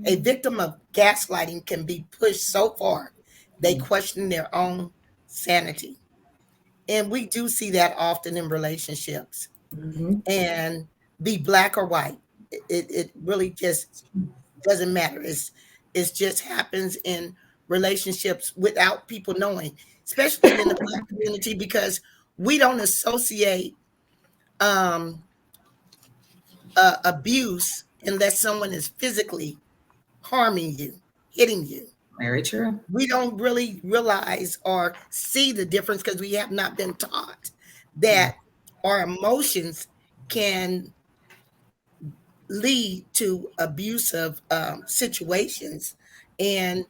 S2: A victim of gaslighting can be pushed so far they question their own sanity. And we do see that often in relationships. And be black or white, it really just doesn't matter. It just happens in relationships without people knowing, especially in the Black community, because we don't associate abuse unless someone is physically harming you, hitting you.
S1: Very true.
S2: We don't really realize or see the difference, because we have not been taught that our emotions can lead to abusive situations, and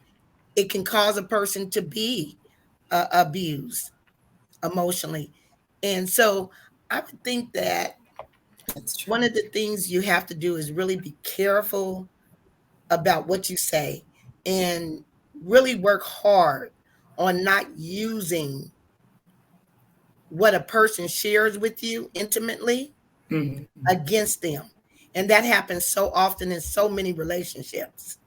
S2: it can cause a person to be abused emotionally. And so I would think that one of the things you have to do is really be careful about what you say, and really work hard on not using what a person shares with you intimately against them. And that happens so often in so many relationships.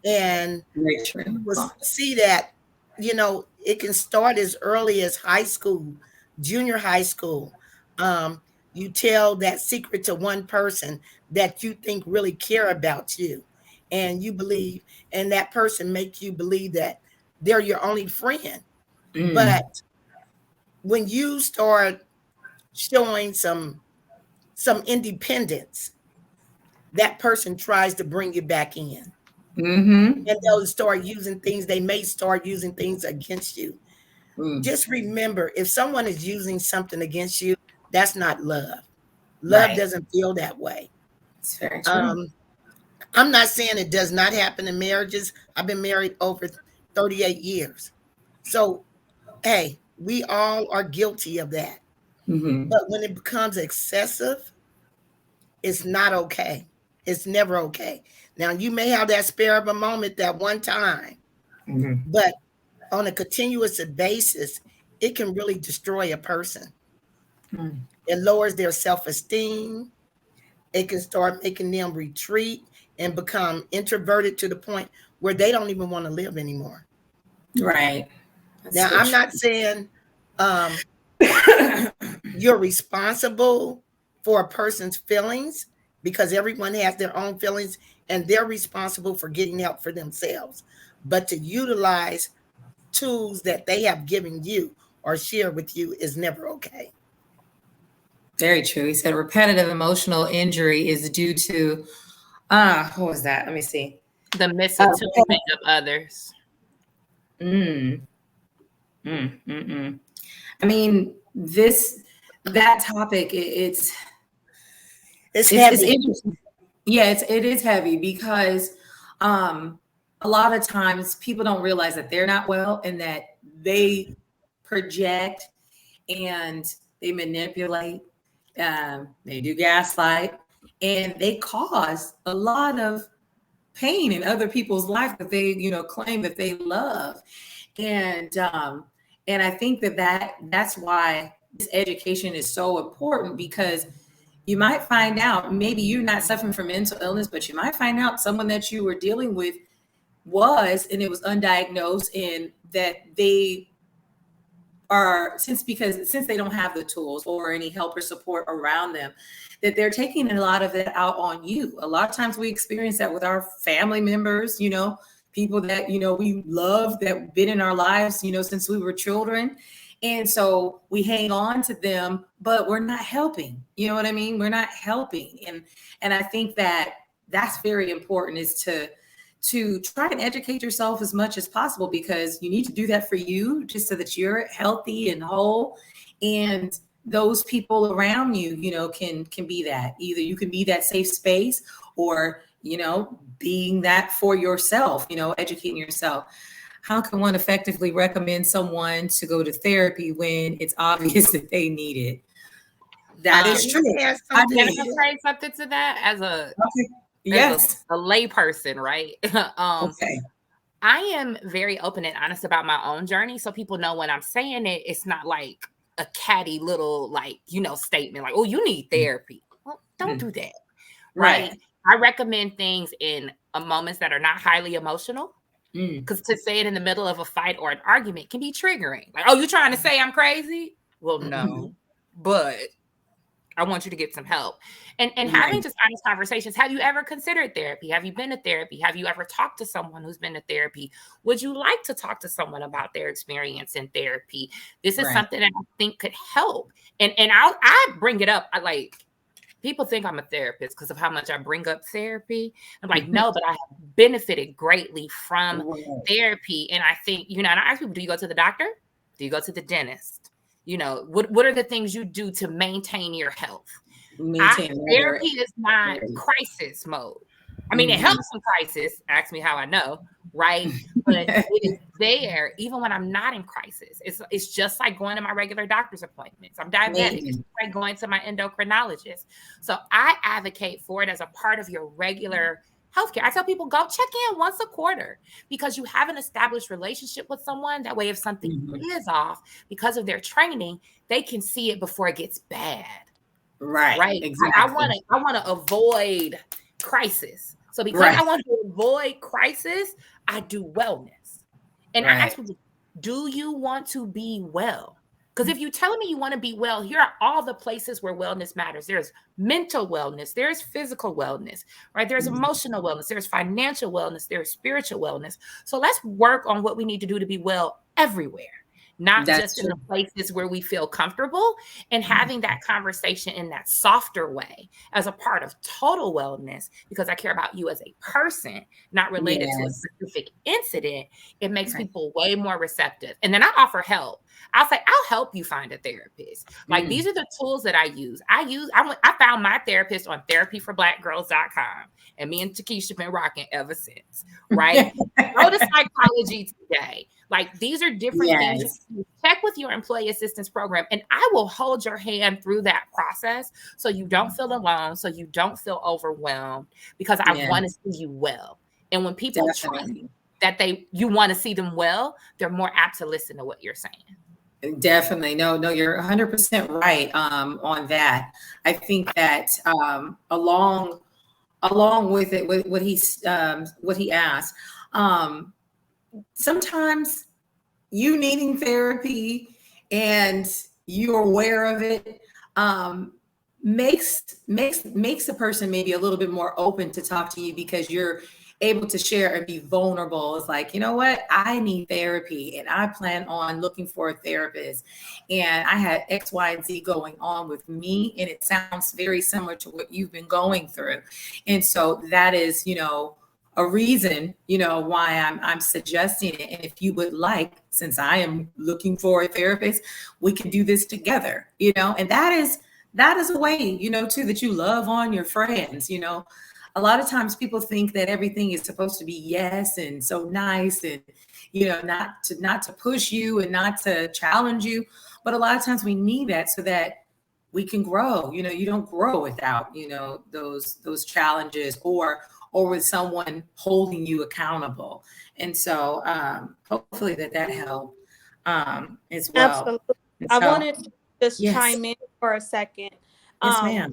S2: And we'll see that, you know, it can start as early as high school, junior high school. You tell that secret to one person that you think really care about you, and you believe, and that person makes you believe that they're your only friend. But when you start showing some independence, that person tries to bring you back in. And they'll start using things. They may start using things against you. Just remember, if someone is using something against you, that's not love. Love doesn't feel that way.
S1: It's very true.
S2: I'm not saying it does not happen in marriages. I've been married over 38 years. So, hey, we all are guilty of that.
S1: Mm-hmm.
S2: But when it becomes excessive, it's not okay. It's never okay. Now, you may have that spare of a moment that one time,
S1: Mm-hmm.
S2: but on a continuous basis, it can really destroy a person.
S1: Mm.
S2: It lowers their self-esteem. It can start making them retreat and become introverted to the point where they don't even want to live anymore.
S1: Right. That's
S2: Now,
S1: so
S2: I'm
S1: true.
S2: not saying you're responsible for a person's feelings, because everyone has their own feelings and they're responsible for getting help for themselves. But to utilize tools that they have given you or share with you is never okay.
S1: Very true. He said repetitive emotional injury is due to what was that? Let me see.
S4: The misattunement of others.
S1: Mm, I mean, that topic,
S2: It's
S1: it's
S2: heavy.
S1: interesting. Yeah, it is heavy because a lot of times people don't realize that they're not well and that they project and they manipulate, they do gaslight, and they cause a lot of pain in other people's life that they, claim that they love. And I think that's why this education is so important, because you might find out, maybe you're not suffering from mental illness, but you might find out someone that you were dealing with was, and it was undiagnosed, and that they are, since they don't have the tools or any help or support around them, that they're taking a lot of that out on you. A lot of times we experience that with our family members, people that, we love, that been in our lives, since we were children. And so we hang on to them, but we're not helping. You know what I mean? We're not helping. And I think that that's very important, is to try and educate yourself as much as possible, because you need to do that for you, just so that you're healthy and whole. And those people around you, can be that. Either you can be that safe space, or, being that for yourself, educating yourself. How can one effectively recommend someone to go to therapy when it's obvious that they need it? That is true.
S4: Can I say something to that as a
S1: yes,
S4: a lay person, right?
S1: Okay.
S4: I am very open and honest about my own journey, so people know when I'm saying it, it's not like a catty little, statement like, "Oh, you need therapy." Well, don't do that, right? I recommend things in moments that are not highly emotional, because to say it in the middle of a fight or an argument can be triggering. Like, "Oh, you trying to say I'm crazy?" Well, no, but I want you to get some help. And having just honest conversations. Have you ever considered therapy? Have you been to therapy? Have you ever talked to someone who's been to therapy? Would you like to talk to someone about their experience in therapy? This is something that I think could help. And I bring it up. People think I'm a therapist because of how much I bring up therapy. I'm like, no, but I have benefited greatly from therapy. And I think, and I ask people, do you go to the doctor? Do you go to the dentist? What are the things you do to maintain your health? Therapy is not crisis mode. I mean, it helps in crisis. Ask me how I know, right? But it is there even when I'm not in crisis. It's just like going to my regular doctor's appointments. I'm diabetic. It's like going to my endocrinologist. So I advocate for it as a part of your regular healthcare. I tell people, go check in once a quarter, because you have an established relationship with someone. That way, if something is off because of their training, they can see it before it gets bad. Right. Exactly. I want to avoid crisis. So because I want to avoid crisis, I do wellness. And I ask people, do you want to be well? Because if you're telling me you want to be well, here are all the places where wellness matters. There's mental wellness, there's physical wellness, right? There's emotional wellness, there's financial wellness, there's spiritual wellness. So let's work on what we need to do to be well everywhere. not
S1: That's
S4: just in
S1: true.
S4: the places where we feel comfortable, and having that conversation in that softer way as a part of total wellness, because I care about you as a person, not related to a
S1: Yes.
S4: specific incident. It makes
S1: Right.
S4: people way more receptive. And then I offer help. I'll say, I'll help you find a therapist. Like, these are the tools that I use. I found my therapist on therapyforblackgirls.com, and me and Takesha been rocking ever since, right? Go to psychology today. Like, these are different things.
S1: Yes.
S4: You check with your employee assistance program, and I will hold your hand through that process so you don't feel alone, so you don't feel overwhelmed, because I want to see you well. And when people trust
S1: Definitely.
S4: that you want to see them well, they're more apt to listen to what you're saying.
S1: Definitely. No, you're 100% right on that. I think that along with it, with what he asked, sometimes you needing therapy and you're aware of it makes a person maybe a little bit more open to talk to you, because you're able to share and be vulnerable. It's like, you know what, I need therapy and I plan on looking for a therapist, and I had X, Y, and Z going on with me, and it sounds very similar to what you've been going through. And so that is, a reason, why I'm suggesting it. And if you would like, since I am looking for a therapist, we can do this together, and that is a way, too, that you love on your friends. A lot of times people think that everything is supposed to be yes and so nice, and not to push you and not to challenge you, but a lot of times we need that so that we can grow. You don't grow without those challenges, or with someone holding you accountable. And so hopefully that helped as well.
S3: Absolutely.
S1: And
S3: I
S1: so,
S3: wanted to just
S1: yes.
S3: chime in for a second.
S1: Yes, ma'am.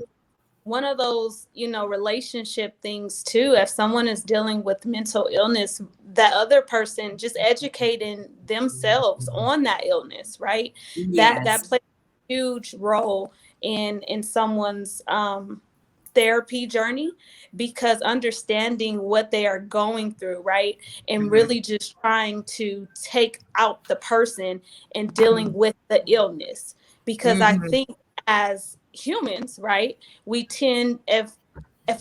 S3: One of those, relationship things too, if someone is dealing with mental illness, that other person just educating themselves on that illness, right?
S1: Yes.
S3: That plays a huge role in someone's therapy journey, because understanding what they are going through, right? And really just trying to take out the person and dealing with the illness. Because I think as humans, right, we tend, if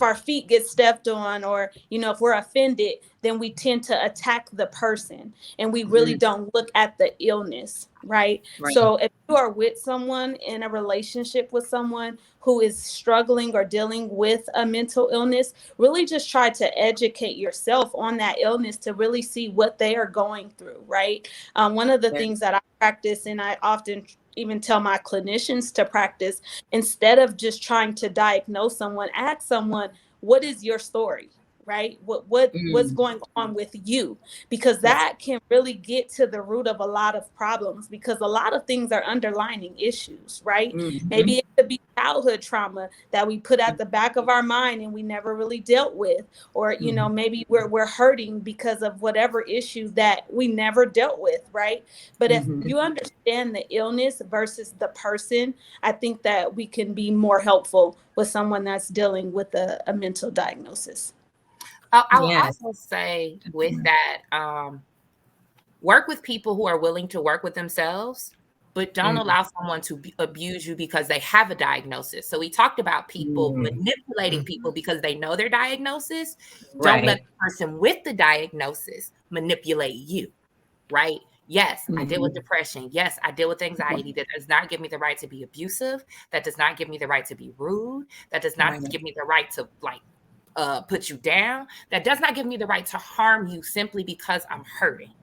S3: our feet get stepped on, or if we're offended, then we tend to attack the person, and we really don't look at the illness, right? So if you are with someone, in a relationship with someone who is struggling or dealing with a mental illness, really just try to educate yourself on that illness to really see what they are going through, right? One of the things that I practice, and I often even tell my clinicians to practice, instead of just trying to diagnose someone, ask someone, what is your story, right? What's going on with you? Because that can really get to the root of a lot of problems, because a lot of things are underlying issues, right? Maybe it could be childhood trauma that we put at the back of our mind and we never really dealt with, or maybe we're hurting because of whatever issue that we never dealt with, right? But if you understand the illness versus the person, I think that we can be more helpful with someone that's dealing with a mental diagnosis.
S4: I will also say with that, work with people who are willing to work with themselves, but don't allow someone to abuse you because they have a diagnosis. So we talked about people manipulating people because they know their diagnosis. Don't let the person with the diagnosis manipulate you, right? Yes, I deal with depression. Yes, I deal with anxiety. That does not give me the right to be abusive. That does not give me the right to be rude. That does not give me the right to put you down. That does not give me the right to harm you simply because I'm hurting,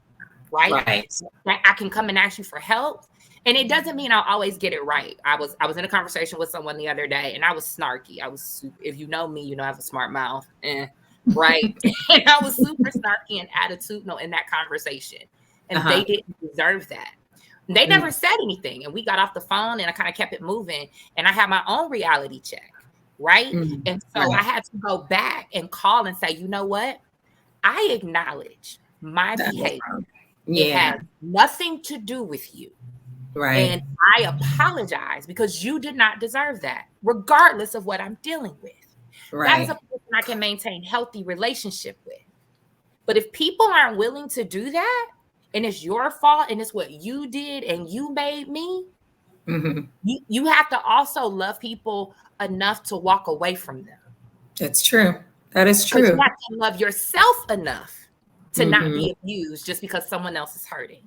S4: right? I can come and ask you for help, and it doesn't mean I'll always get it right. I was in a conversation with someone the other day, and I was snarky. If you know me, I have a smart mouth, right? And I was super snarky and attitudinal in that conversation, and they didn't deserve that. They never said anything, and we got off the phone, and I kind of kept it moving, and I had my own reality check. Right. And so I had to go back and call and say, you know what? I acknowledge my behavior. It has nothing to do with you. And I apologize because you did not deserve that, regardless of what I'm dealing with. That is a person I can maintain healthy relationship with. But if people aren't willing to do that, and it's your fault and it's what you did and you made me,
S1: Mm-hmm.
S4: you have to also love people enough to walk away from them.
S1: That's true. That is
S4: Because
S1: true.
S4: you have to love yourself enough to not
S1: Mm-hmm.
S4: be abused just because someone else is hurting.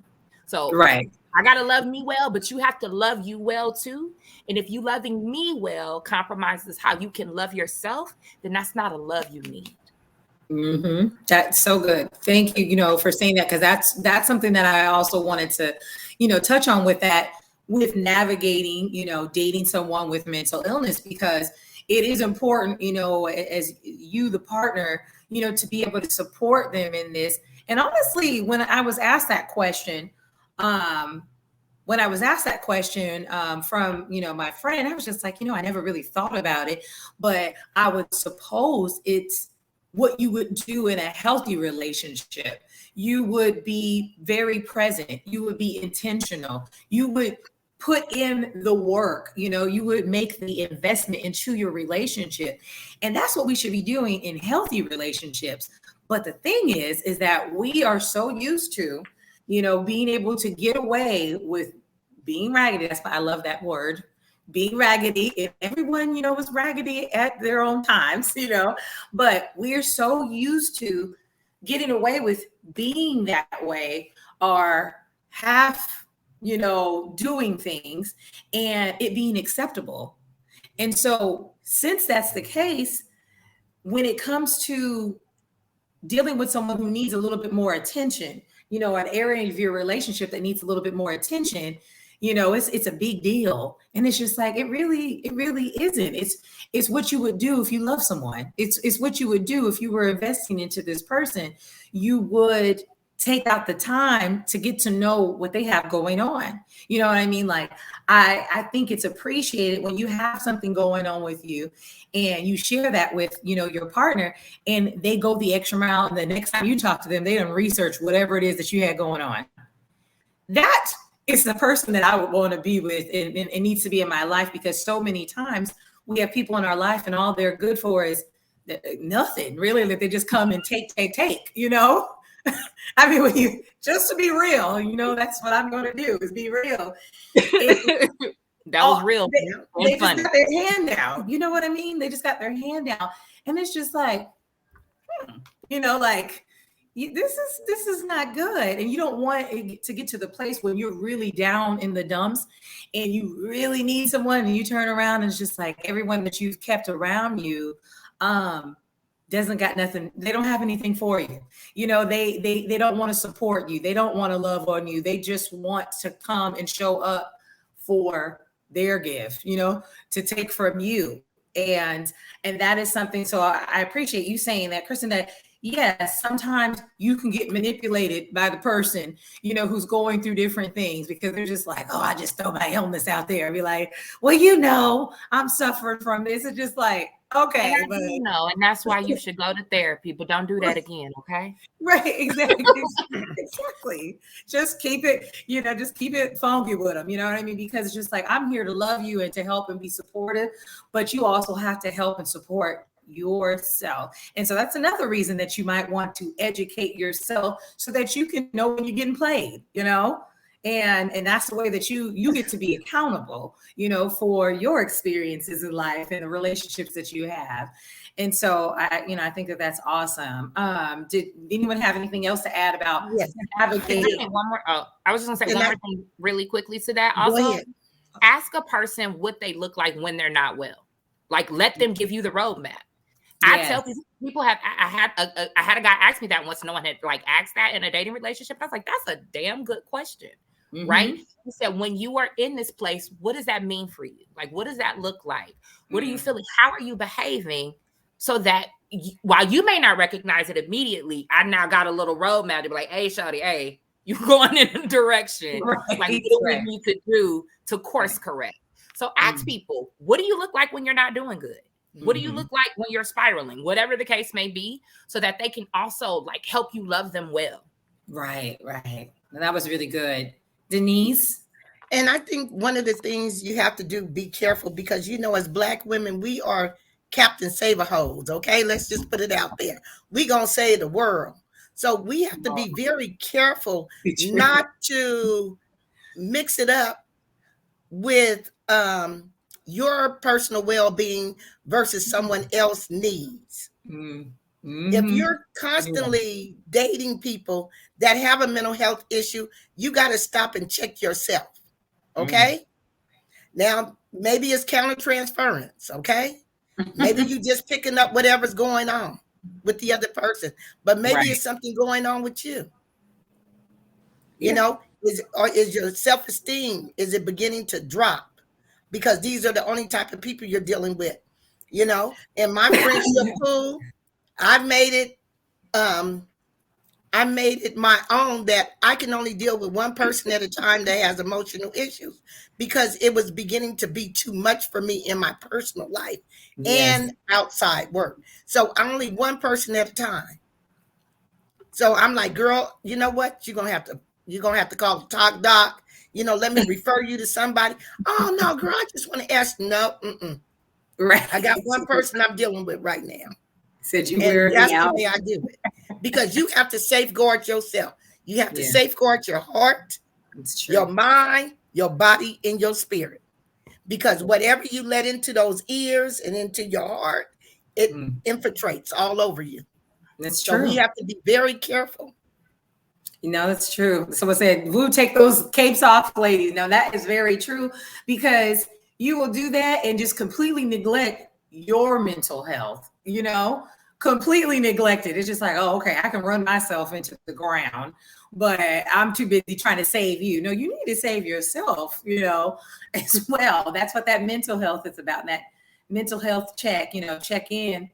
S4: So
S1: Right.
S4: I got to love me well, but you have to love you well too. And if you loving me well compromises how you can love yourself, then that's not a love you need.
S1: Mm-hmm. That's so good. Thank you, for saying that, because that's something that I also wanted to, touch on with that, with navigating, dating someone with mental illness, because it is important, as you, the partner, to be able to support them in this. And honestly, when I was asked that question, from my friend, I was just like, I never really thought about it, but I would suppose it's what you would do in a healthy relationship. You would be very present. You would be intentional. You would put in the work. You would make the investment into your relationship. And that's what we should be doing in healthy relationships. But the thing is that we are so used to, being able to get away with being raggedy. That's why I love that word, being raggedy. And everyone, was raggedy at their own times, but we're so used to getting away with being that way, or half, doing things and it being acceptable. And so since that's the case, when it comes to dealing with someone who needs a little bit more attention, an area of your relationship that needs a little bit more attention, it's a big deal. And it's just like, it really isn't. It's what you would do if you love someone. It's what you would do if you were investing into this person. You would take out the time to get to know what they have going on. You know what I mean? Like, I think it's appreciated when you have something going on with you and you share that with, your partner, and they go the extra mile. And the next time you talk to them, they don't research whatever it is that you had going on. That is the person that I would want to be with, and needs to be in my life, because so many times we have people in our life and all they're good for is nothing really, that they just come and take, I mean, when you, just to be real, that's what I'm going to do, is be real.
S4: That was real.
S1: They just got their hand out. You know what I mean? They just got their hand out. And it's just like, this is not good. And you don't want it to get to the place when you're really down in the dumps and you really need someone, and you turn around and it's just like everyone that you've kept around you doesn't got nothing. They don't have anything for you. They don't want to support you. They don't want to love on you. They just want to come and show up for their gift, to take from you. And that is something. So I appreciate you saying that, Kristen, that yes, sometimes you can get manipulated by the person, who's going through different things, because they're just like, oh, I just throw my illness out there and be like, well, I'm suffering from this. It's just like, okay.
S4: And that's why you should go to therapy, but don't do that again. Okay.
S1: Right. Exactly. Exactly. Just keep it funky with them. You know what I mean? Because it's just like, I'm here to love you and to help and be supportive, but you also have to help and support yourself. And so that's another reason that you might want to educate yourself, so that you can know when you're getting played, and that's the way that you get to be accountable, for your experiences in life and the relationships that you have. And so I think that that's awesome. Did anyone have anything else to add about navigating?
S4: One more. Oh, I was just gonna say one more thing really quickly to that. Also, ask a person what they look like when they're not well. Like, let them give you the roadmap. I tell people I had a guy ask me that once. No one had asked that in a dating relationship. I was like, that's a damn good question, right? He said, when you are in this place, what does that mean for you? Like, what does that look like? What are you feeling? How are you behaving? So that while you may not recognize it immediately, I now got a little roadmap to be like, hey, shawty, hey, you're going in a direction. Right. Like, what do we need to do to course correct? So ask people, what do you look like when you're not doing good? What do you look like when you're spiraling? Whatever the case may be, so that they can also help you love them well.
S1: Right. And that was really good. Denise?
S2: And I think one of the things you have to do, be careful, because, as Black women, we are Captain Save-A-Hoes. Okay. Let's just put it out there. We gonna save the world. So we have to be very careful not to mix it up with your personal well-being versus someone else's needs.
S1: Mm-hmm.
S2: If you're constantly dating people that have a mental health issue, you got to stop and check yourself. Okay. Now, maybe it's countertransference. Okay. Maybe you just picking up whatever's going on with the other person, but maybe it's something going on with you. You know, is your self-esteem, is it beginning to drop? Because these are the only type of people you're dealing with. You know, in my friendship pool, I made it my own that I can only deal with one person at a time that has emotional issues, because it was beginning to be too much for me in my personal life and outside work. So only one person at a time. So I'm like, girl, you know what? You're gonna have to call the talk doc. You know, let me refer you to somebody. Oh no, girl, I just want to ask. No,
S1: right.
S2: I got one person I'm dealing with right now.
S1: Said you
S2: and
S1: wear
S2: that's
S1: me out.
S2: the way I do it, because you have to safeguard yourself. You have to safeguard your heart, your mind, your body, and your spirit. Because whatever you let into those ears and into your heart, it infiltrates all over you.
S1: That's
S2: true. So we have to be very careful.
S1: You know, that's true. Someone said, "Woo, take those capes off, ladies." Now that is very true, because you will do that and just completely neglect your mental health. You know, completely neglected. It's just like, oh, okay, I can run myself into the ground, but I'm too busy trying to save you. No, you need to save yourself, you know, as well. That's what that mental health is about. That mental health check, you know, check in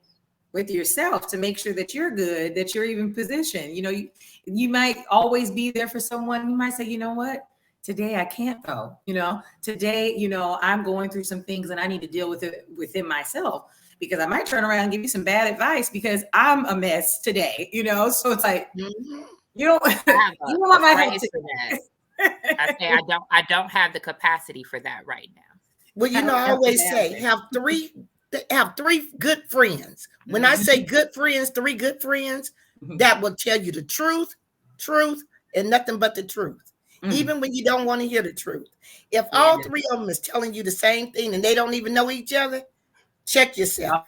S1: with yourself to make sure that you're good, that you're even positioned. You know, you might always be there for someone. You might say, you know what, today I can't go. You know, today, you know, I'm going through some things and I need to deal with it within myself, because I might turn around and give you some bad advice because I'm a mess today, you know? So it's like, you don't want my help
S4: for that. I say I don't have the capacity for that right now.
S2: Well, you know, I always say have three good friends. When I say good friends, 3 good friends that will tell you the truth, and nothing but the truth. Even when you don't want to hear the truth. If all 3 of them is telling you the same thing and they don't even know each other, check yourself.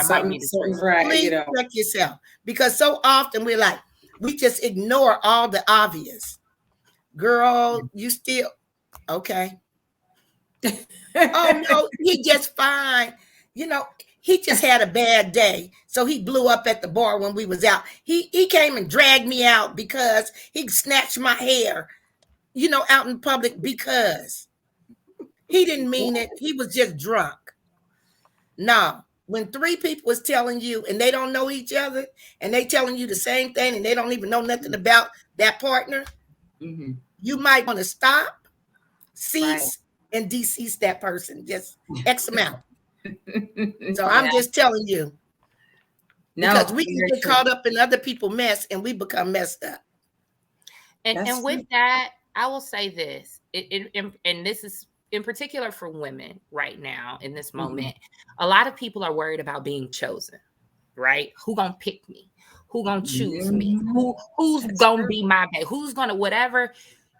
S1: Something's right.
S2: Please check yourself, because so often we just ignore all the obvious. Girl, you still okay? Oh no, he just fine. You know, he just had a bad day, so he blew up at the bar when we was out. He came and dragged me out because he snatched my hair, you know, out in public, because he didn't mean it. He was just drunk. No, when 3 people is telling you and they don't know each other and they telling you the same thing and they don't even know nothing about that partner, you might want to stop, cease, and decease that person. Just X them out. So I'm just telling you, because we can get caught up in other people's mess and we become messed up.
S4: And with that, I will say this, and this is in particular for women right now in this moment. A lot of people are worried about being chosen, right? Who gonna pick me? Who gonna choose me? Who's gonna be my babe? Who's gonna whatever?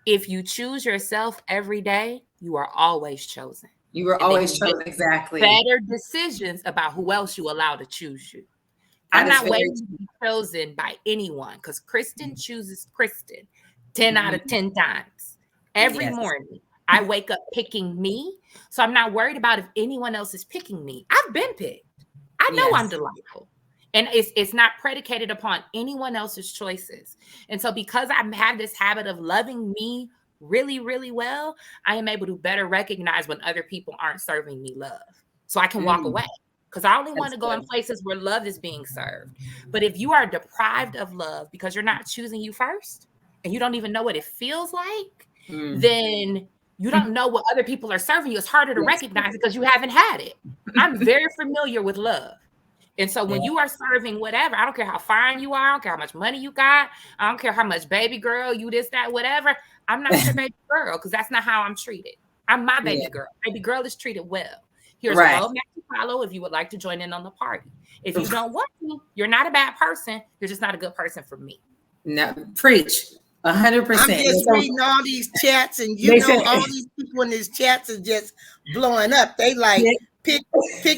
S4: If you choose yourself every day, you are always chosen.
S1: You were always chosen, exactly.
S4: Better decisions about who else you allow to choose you. I'm not waiting to be chosen by anyone, because Kristen chooses Kristen 10 out of 10 times. Every morning, I wake up picking me. So I'm not worried about if anyone else is picking me. I've been picked. I know I'm delightful. And it's not predicated upon anyone else's choices. And so because I have this habit of loving me really, really well, I am able to better recognize when other people aren't serving me love. So I can walk away, because I only want to go in places where love is being served. But if you are deprived of love because you're not choosing you first and you don't even know what it feels like, then you don't know what other people are serving you. It's harder to recognize because you haven't had it. I'm very familiar with love. And so when you are serving whatever, I don't care how fine you are, I don't care how much money you got, I don't care how much baby girl, you this, that, whatever, I'm not your baby girl, because that's not how I'm treated. I'm my baby girl. Baby girl is treated well. Here's a roadmap to follow if you would like to join in on the party. If you don't want to, you're not a bad person. You're just not a good person for me.
S1: No, preach 100%.
S2: I'm just reading all these chats, and all these people in these chats are just blowing up. They like, pick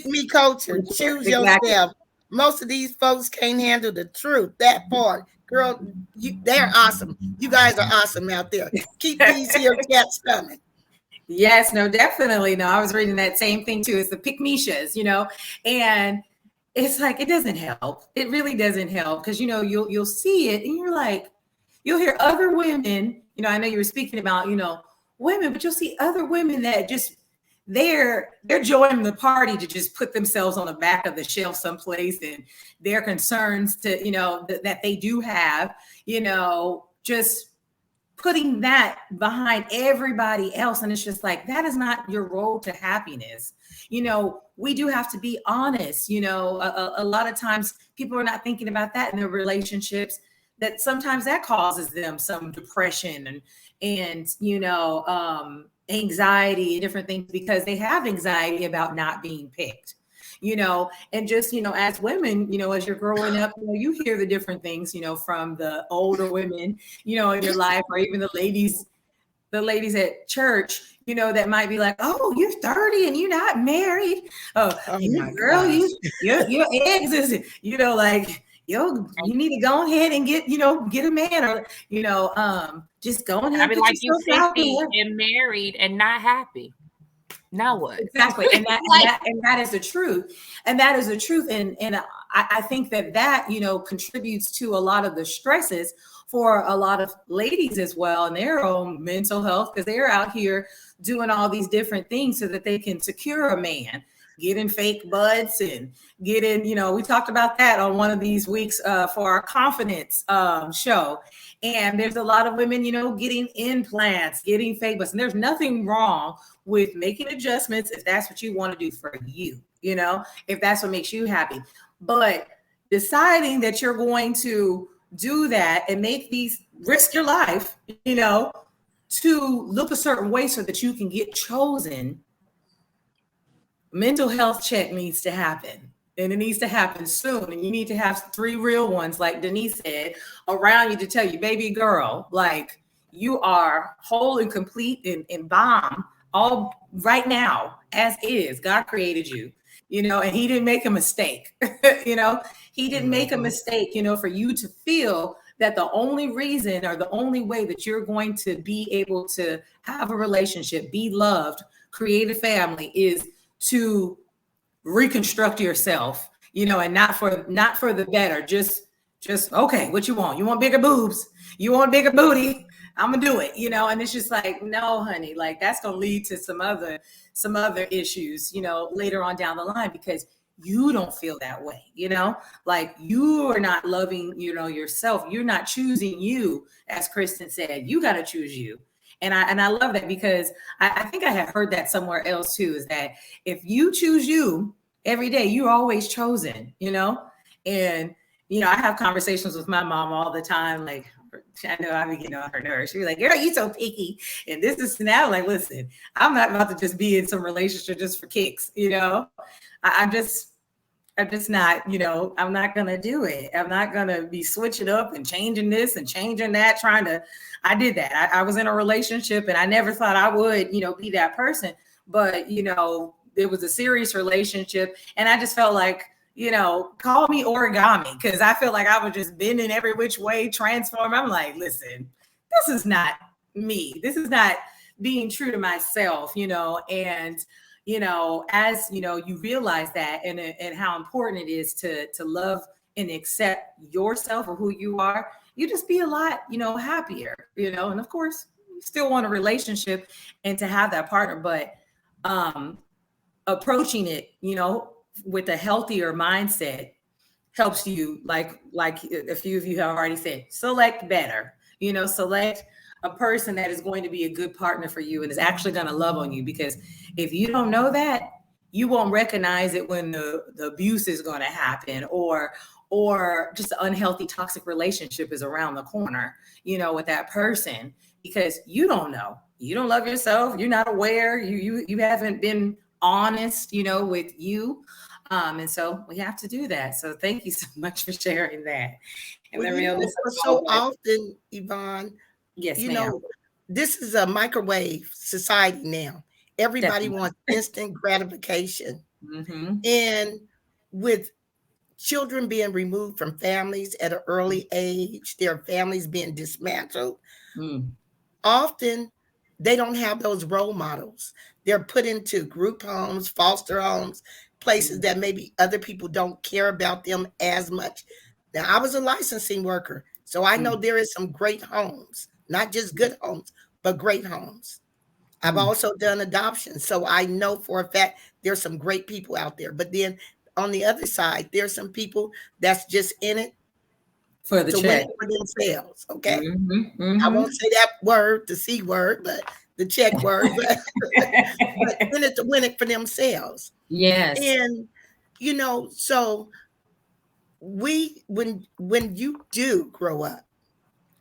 S2: me culture, choose yourself. Most of these folks can't handle the truth. That part, girl, they're awesome. You guys are awesome out there. Keep these here chats coming.
S1: Yes, no, definitely. No, I was reading that same thing too. It's the pick-me-shas, and it's like, it doesn't help. It really doesn't help because, you'll see it and you're like, you'll hear other women, I know you were speaking about, women, but you'll see other women that just, they're joining the party to just put themselves on the back of the shelf someplace, and their concerns to, that they do have, just putting that behind everybody else. And it's just like, that is not your road to happiness. We do have to be honest. A lot of times people are not thinking about that in their relationships, that sometimes that causes them some depression and anxiety and different things, because they have anxiety about not being picked. And just, as women, as you're growing up, you hear the different things, from the older women, in your life, or even the ladies at church, that might be like, oh, you're 30 and you're not married. Oh girl, your eggs is, like, you need to go ahead and get a man, or, just go ahead.
S4: I mean, like, you 50 and married and not happy. Now what?
S1: Exactly. And that is the truth. And that is the truth. And I think that, contributes to a lot of the stresses for a lot of ladies as well, in their own mental health, because they're out here doing all these different things so that they can secure a man, getting fake butts and getting, we talked about that on one of these weeks for our confidence show. And there's a lot of women, getting implants, getting fake butts. And there's nothing wrong with making adjustments if that's what you want to do for you, if that's what makes you happy. But deciding that you're going to do that and risk your life, to look a certain way so that you can get chosen, mental health check needs to happen. And it needs to happen soon. And you need to have 3 real ones, like Denise said, around you to tell you, baby girl, like, you are whole and complete and bomb all right now, as is. God created you, and he didn't make a mistake. He didn't make a mistake, for you to feel that the only reason or the only way that you're going to be able to have a relationship, be loved, create a family, is to reconstruct yourself, and not for the better. Just okay, what you want? You want bigger boobs? You want bigger booty? I'm gonna do it, and it's just like, no, honey, like, that's gonna lead to some other issues, later on down the line, because you don't feel that way, like, you are not loving, yourself. You're not choosing you, as Kristen said. You got to choose you. And I love that, because I think I have heard that somewhere else too, is that if you choose you every day, you're always chosen, and, I have conversations with my mom all the time. Like, I know I be getting on her nerves. She's like, girl, you so picky. And this is now, like, listen, I'm not about to just be in some relationship just for kicks, I'm just not, I'm not going to do it. I'm not going to be switching up and changing this and changing that, I did that. I was in a relationship and I never thought I would, be that person. But, it was a serious relationship. And I just felt like, call me origami, because I feel like I was just bending every which way, transform. I'm like, listen, this is not me. This is not being true to myself, and, as, you realize that and how important it is to love and accept yourself or who you are, you just be a lot, happier, and of course you still want a relationship and to have that partner, but approaching it, with a healthier mindset helps you, like a few of you have already said, select better, select a person that is going to be a good partner for you and is actually going to love on you. Because if you don't know that, you won't recognize it when the abuse is going to happen, or just an unhealthy, toxic relationship is around the corner, with that person, because you don't know. You don't love yourself. You're not aware. You haven't been honest, with you. And so we have to do that. So thank you so much for sharing that. And
S2: Well,
S1: the realness of
S2: so
S1: all that.
S2: often, Yvonne,
S1: Yes, ma'am.
S2: this is a microwave society now. Everybody
S1: Definitely.
S2: wants instant gratification.
S1: Mm-hmm.
S2: And with children being removed from families at an early age, their families being dismantled, often they don't have those role models. They're put into group homes, foster homes, places that maybe other people don't care about them as much. Now, I was a licensing worker, so I know there is some great homes, not just good homes, but great homes. I've also done adoption, so I know for a fact there's some great people out there. But then on the other side, there's some people that's just in it
S1: For the
S2: to win
S1: check.
S2: it for themselves. Okay.
S1: Mm-hmm.
S2: I
S1: Mm-hmm.
S2: won't say that word, the C word, but the check word, but in it to win it for themselves.
S1: Yes.
S2: And so when you do grow up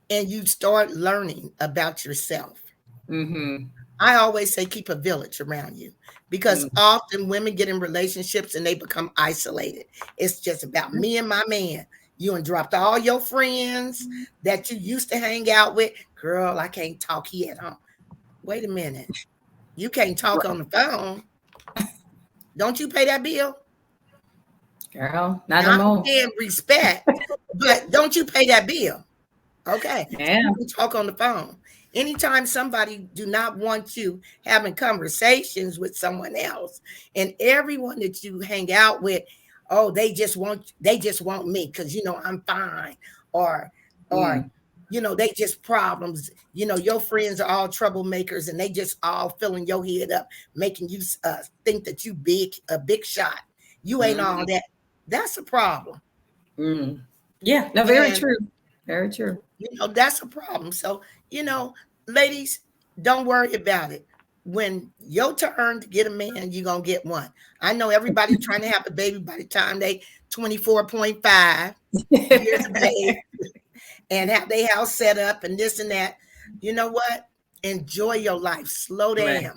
S2: and you start learning about yourself,
S1: Mm-hmm.
S2: I always say keep a village around you, because often women get in relationships and they become isolated. It's just about me and my man. You and dropped all your friends that you used to hang out with. Girl, I can't talk. He at home. Wait a minute. You can't talk on the phone. Don't you pay that bill?
S1: Girl, not
S2: Now,
S1: no
S2: I
S1: more.
S2: understand respect, but don't you pay that bill? Okay.
S1: Yeah.
S2: You can talk on the phone. Anytime somebody do not want you having conversations with someone else, and everyone that you hang out with, oh, they just want me because I'm fine, or they just problems. Your friends are all troublemakers and they just all filling your head up, making you think that you a big shot. You ain't all that. That's a problem.
S1: Yeah, no, very true. Very true.
S2: That's a problem. So, ladies, don't worry about it. When your turn to get a man, you're going to get one. I know everybody's trying to have a baby by the time they 24.5 years of age and have their house set up and this and that. You know what? Enjoy your life. Slow down.
S1: Right.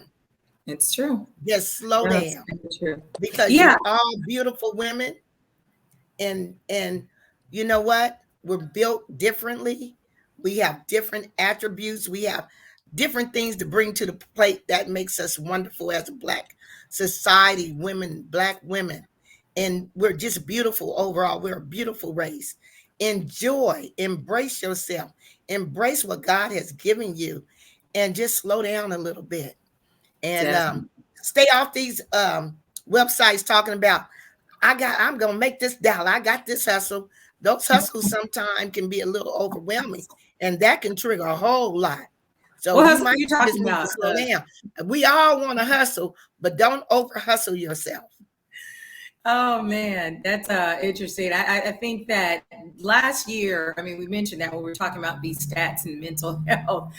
S1: It's true.
S2: Just slow down.
S1: True.
S2: Because you're all beautiful women. And you know what? We're built differently. We have different attributes. We have different things to bring to the plate that makes us wonderful as a Black society, Black women. And we're just beautiful overall. We're a beautiful race. Enjoy, embrace yourself, embrace what God has given you, and just slow down a little bit. And stay off these websites talking about, I'm going to make this dollar. I got this hustle. Those hustles sometimes can be a little overwhelming, and that can trigger a whole lot. So you might just need to slow down. We all want to hustle, but don't over hustle yourself.
S1: Oh man, that's interesting. I think that last year, we mentioned that when we were talking about these stats and mental health,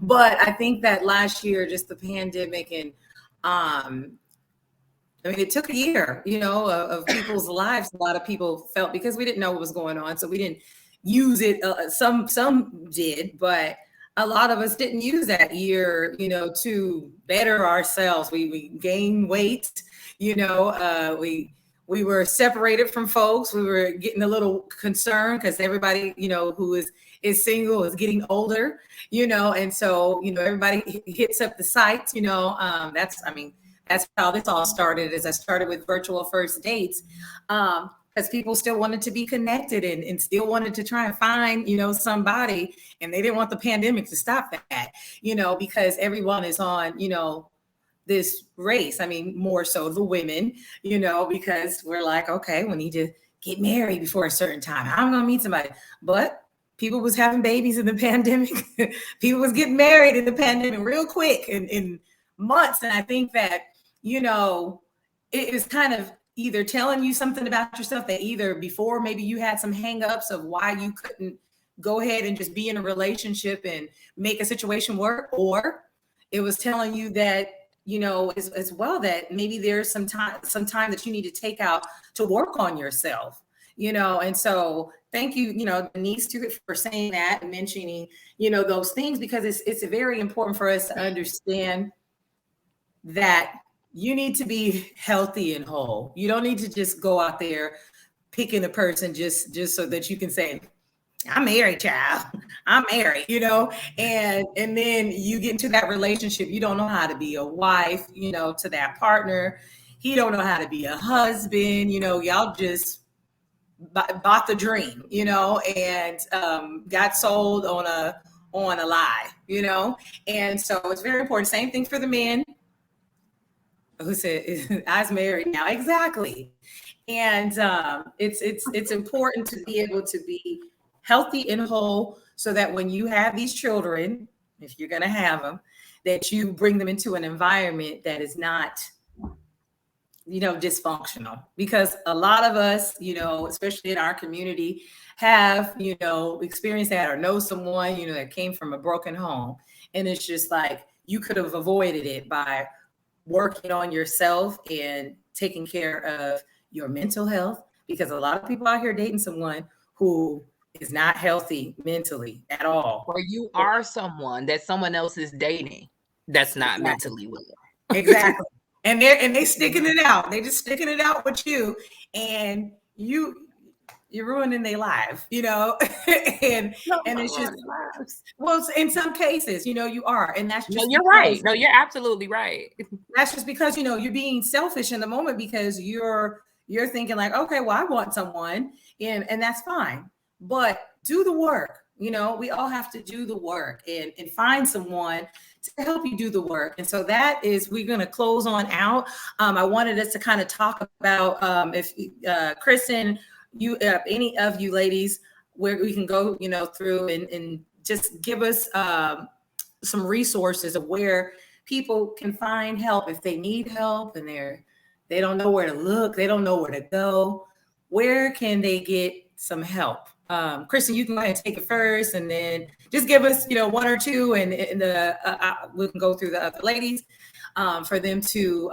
S1: but I think that last year, just the pandemic and it took a year, of people's lives. A lot of people felt, because we didn't know what was going on, so we didn't use it. Some did, but a lot of us didn't use that year, to better ourselves. We gained weight, we were separated from folks. We were getting a little concerned because everybody, who is single is getting older, and so, everybody hits up the sites, that's how this all started. As I started with virtual first dates, because people still wanted to be connected and still wanted to try and find, somebody, and they didn't want the pandemic to stop that, because everyone is on, this race. More so the women, because we're like, okay, we need to get married before a certain time. I'm going to meet somebody. But people was having babies in the pandemic. People was getting married in the pandemic real quick in months. And I think that, it was kind of either telling you something about yourself that either before maybe you had some hangups of why you couldn't go ahead and just be in a relationship and make a situation work, or it was telling you that, as well, that maybe there's some time that you need to take out to work on yourself, and so thank you, Denise, too, for saying that and mentioning, those things, because it's very important for us to understand that you need to be healthy and whole. You don't need to just go out there picking a person just so that you can say, I'm married, child. I'm married, and then you get into that relationship. You don't know how to be a wife, to that partner. He don't know how to be a husband. Y'all just bought the dream, and got sold on a lie, And so it's very important. Same thing for the men who said, "I was married now." Exactly, and it's important to be able to be healthy and whole, so that when you have these children, if you're going to have them, that you bring them into an environment that is not, dysfunctional. Because a lot of us, especially in our community, have, experienced that or know someone, that came from a broken home. And it's just like, you could have avoided it by working on yourself and taking care of your mental health. Because a lot of people out here dating someone who is not healthy mentally at all.
S4: Or you are someone that someone else is dating that's not mentally well.
S1: Exactly. And they sticking it out. They just sticking it out with you, and you're ruining their life, and it's just, well, in some cases, you are, and that's just,
S4: no, you're right. No, you're absolutely right.
S1: That's just because, you're being selfish in the moment, because you're thinking like, okay, well, I want someone, and that's fine, but do the work. We all have to do the work and find someone to help you do the work. And so that is, we're going to close on out. I wanted us to kind of talk about if Kristen, you, any of you ladies, where we can go, through and just give us some resources of where people can find help if they need help and they don't know where to look, they don't know where to go. Where can they get some help? Kristen, you can go ahead and take it first, and then just give us, one or two, and we can go through the other ladies for them to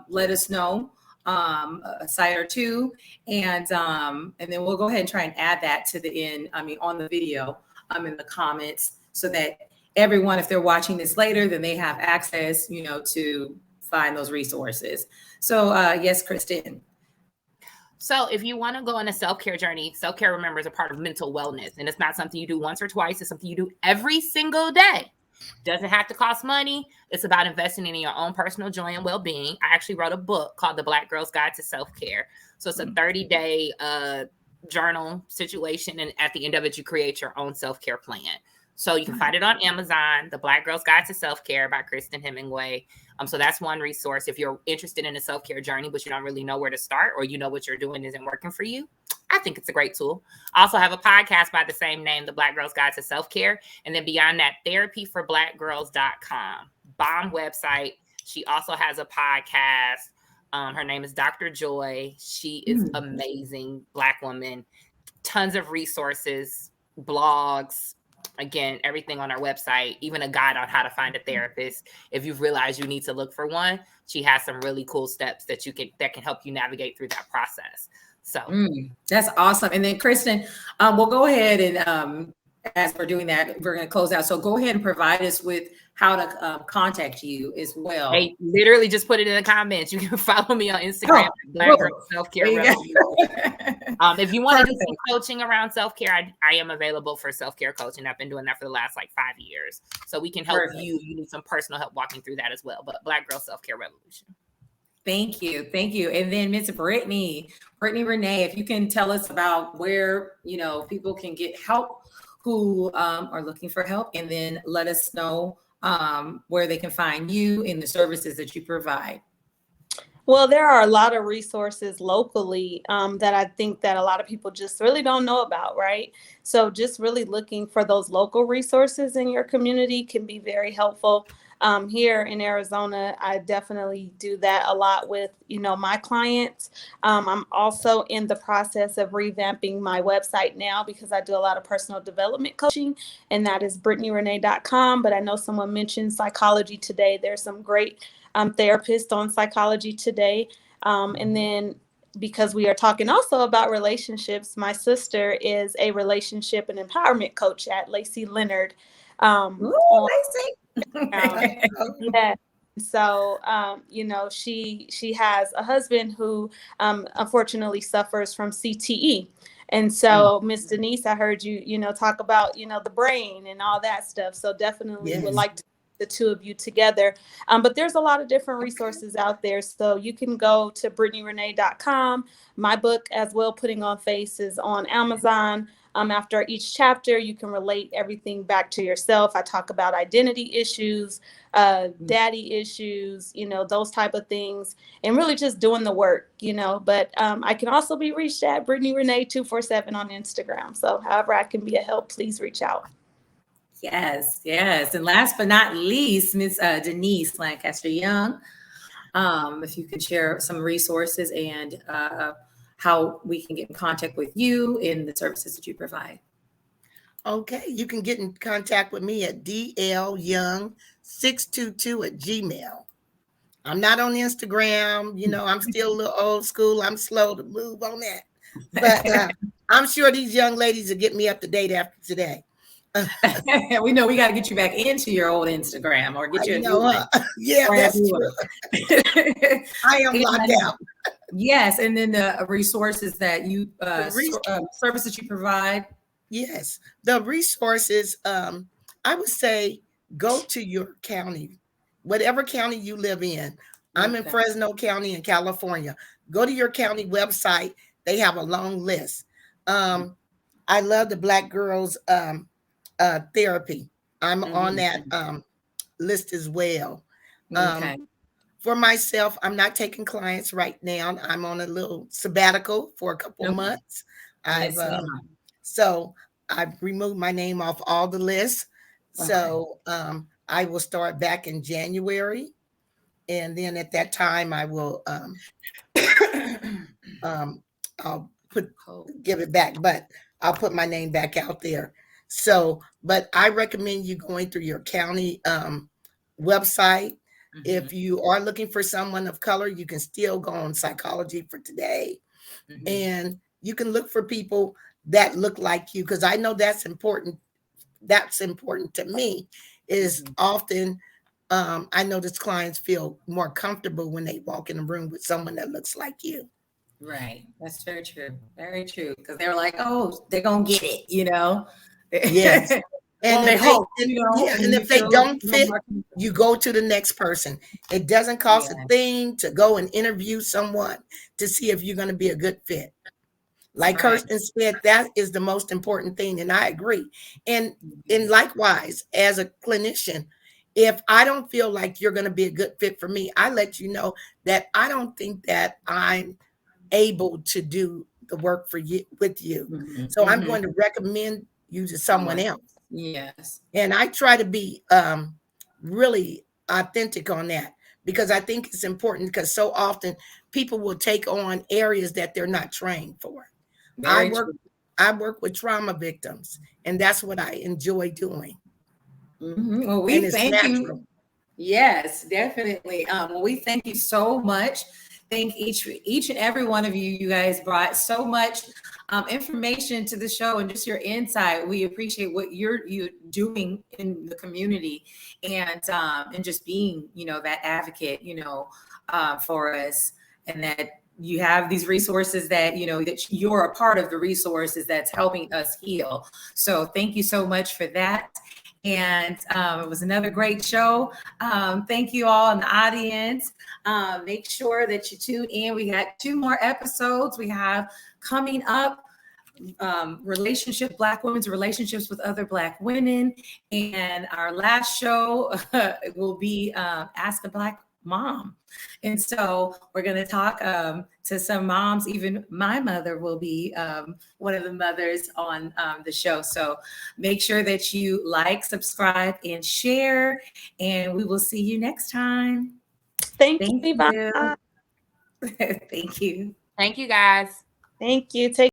S1: let us know a site or two, and then we'll go ahead and try and add that to the end. On the video, in the comments, so that everyone, if they're watching this later, then they have access, to find those resources. So yes, Kristen.
S4: So if you want to go on a self-care journey, self-care, remember, is a part of mental wellness. And it's not something you do once or twice. It's something you do every single day. Doesn't have to cost money. It's about investing in your own personal joy and well-being. I actually wrote a book called The Black Girl's Guide to Self-Care. So it's a 30-day journal situation. And at the end of it, you create your own self-care plan. So you can find it on Amazon, The Black Girl's Guide to Self-Care by Kristen Hemingway. So that's one resource. If you're interested in a self-care journey, but you don't really know where to start, or what you're doing isn't working for you, I think it's a great tool. I also have a podcast by the same name, The Black Girl's Guide to Self-Care. And then beyond that, therapyforblackgirls.com. Bomb website. She also has a podcast. Her name is Dr. Joy. She is amazing Black woman. Tons of resources, blogs. Again, everything on our website, even a guide on how to find a therapist. If you've realized you need to look for one, she has some really cool steps that can help you navigate through that process. So
S1: that's awesome. And then Kristen, we'll go ahead and as we're doing that, we're going to close out. So go ahead and provide us with how to contact you as well.
S4: Hey, literally just put it in the comments. You can follow me on Instagram, Black Girl Self-Care. If you want to do some coaching around self-care, I am available for self-care coaching. I've been doing that for the last 5 years. So we can help you. You need some personal help walking through that as well. But Black Girl Self-Care Revolution.
S1: Thank you. And then Miss Brittany Renee, if you can tell us about where, people can get help who are looking for help, and then let us know where they can find you in the services that you provide.
S3: Well, there are a lot of resources locally that I think that a lot of people just really don't know about, right? So just really looking for those local resources in your community can be very helpful. Here in Arizona, I definitely do that a lot with, my clients. I'm also in the process of revamping my website now, because I do a lot of personal development coaching, and that is BrittanyRenee.com. But I know someone mentioned Psychology Today. There's some great therapists on Psychology Today. And then, because we are talking also about relationships, my sister is a relationship and empowerment coach at Lacey Leonard.
S1: Lacey.
S3: Yeah. So, she has a husband who unfortunately suffers from CTE. And so, Miss Denise, I heard you, talk about, the brain and all that stuff. So definitely would like to the two of you together. But there's a lot of different resources out there. So you can go to BrittanyRenee.com. My book as well, Putting on Face, is on Amazon. After each chapter, you can relate everything back to yourself. I talk about identity issues, daddy issues, those type of things, and really just doing the work, But I can also be reached at Brittany Renee 247 on Instagram. So however I can be a help, please reach out.
S1: Yes. And last but not least, Miss Denise Lancaster Young, if you could share some resources and how we can get in contact with you in the services that you provide.
S2: Okay, you can get in contact with me at dlyoung622@gmail. I'm not on Instagram. I'm still a little old school. I'm slow to move on that. But I'm sure these young ladies will get me up to date after today.
S1: We know we got to get you back into your old Instagram or get you a new one.
S2: Yeah, that's true. I am locked out.
S1: Yes, and then the resources that you services you provide.
S2: Yes, the resources. I would say go to your county, whatever county you live in. I'm in Fresno County in California. Go to your county website. They have a long list. I love the Black Girls Therapy. I'm on that list as well. For myself, I'm not taking clients right now. I'm on a little sabbatical for a couple months. So I've removed my name off all the lists. So I will start back in January. And then at that time, I will I'll give it back, but I'll put my name back out there. So, but I recommend you going through your county website. If you are looking for someone of color, you can still go on Psychology for Today. And you can look for people that look like you, because I know that's important. That's important to me, is often I notice clients feel more comfortable when they walk in a room with someone that looks like you.
S1: Right. That's very true. Very true. Because they're like, oh, they're going to get it,
S2: Yes. And
S1: they hope,
S2: and if they don't fit, you go to the next person. It doesn't cost a thing to go and interview someone to see if you're going to be a good fit. Like Kirsten said, that is the most important thing. And I agree. And likewise, as a clinician, if I don't feel like you're going to be a good fit for me, I let you know that I don't think that I'm able to do the work for you with you. So I'm going to recommend you to someone else.
S1: Yes.
S2: And I try to be really authentic on that, because I think it's important, because so often people will take on areas that they're not trained for. I work with trauma victims, and that's what I enjoy doing.
S1: Well, we thank you. Yes, definitely. Well, we thank you so much. Thank each and every one of you. You guys brought so much information to the show and just your insight. We appreciate what you're doing in the community, and just being, that advocate, for us, and that you have these resources that, that you're a part of the resources that's helping us heal. So thank you so much for that. And it was another great show. Thank you all in the audience. Make sure that you tune in. We got 2 more episodes we have coming up. Black women's relationships with other Black women. And our last show will be Ask a Black Mom. And so we're going to talk to some moms. Even my mother will be one of the mothers on the show. So make sure that you like, subscribe, and share. And we will see you next time.
S3: Thank you.
S1: Thank you.
S4: Thank you, guys.
S3: Thank you. Take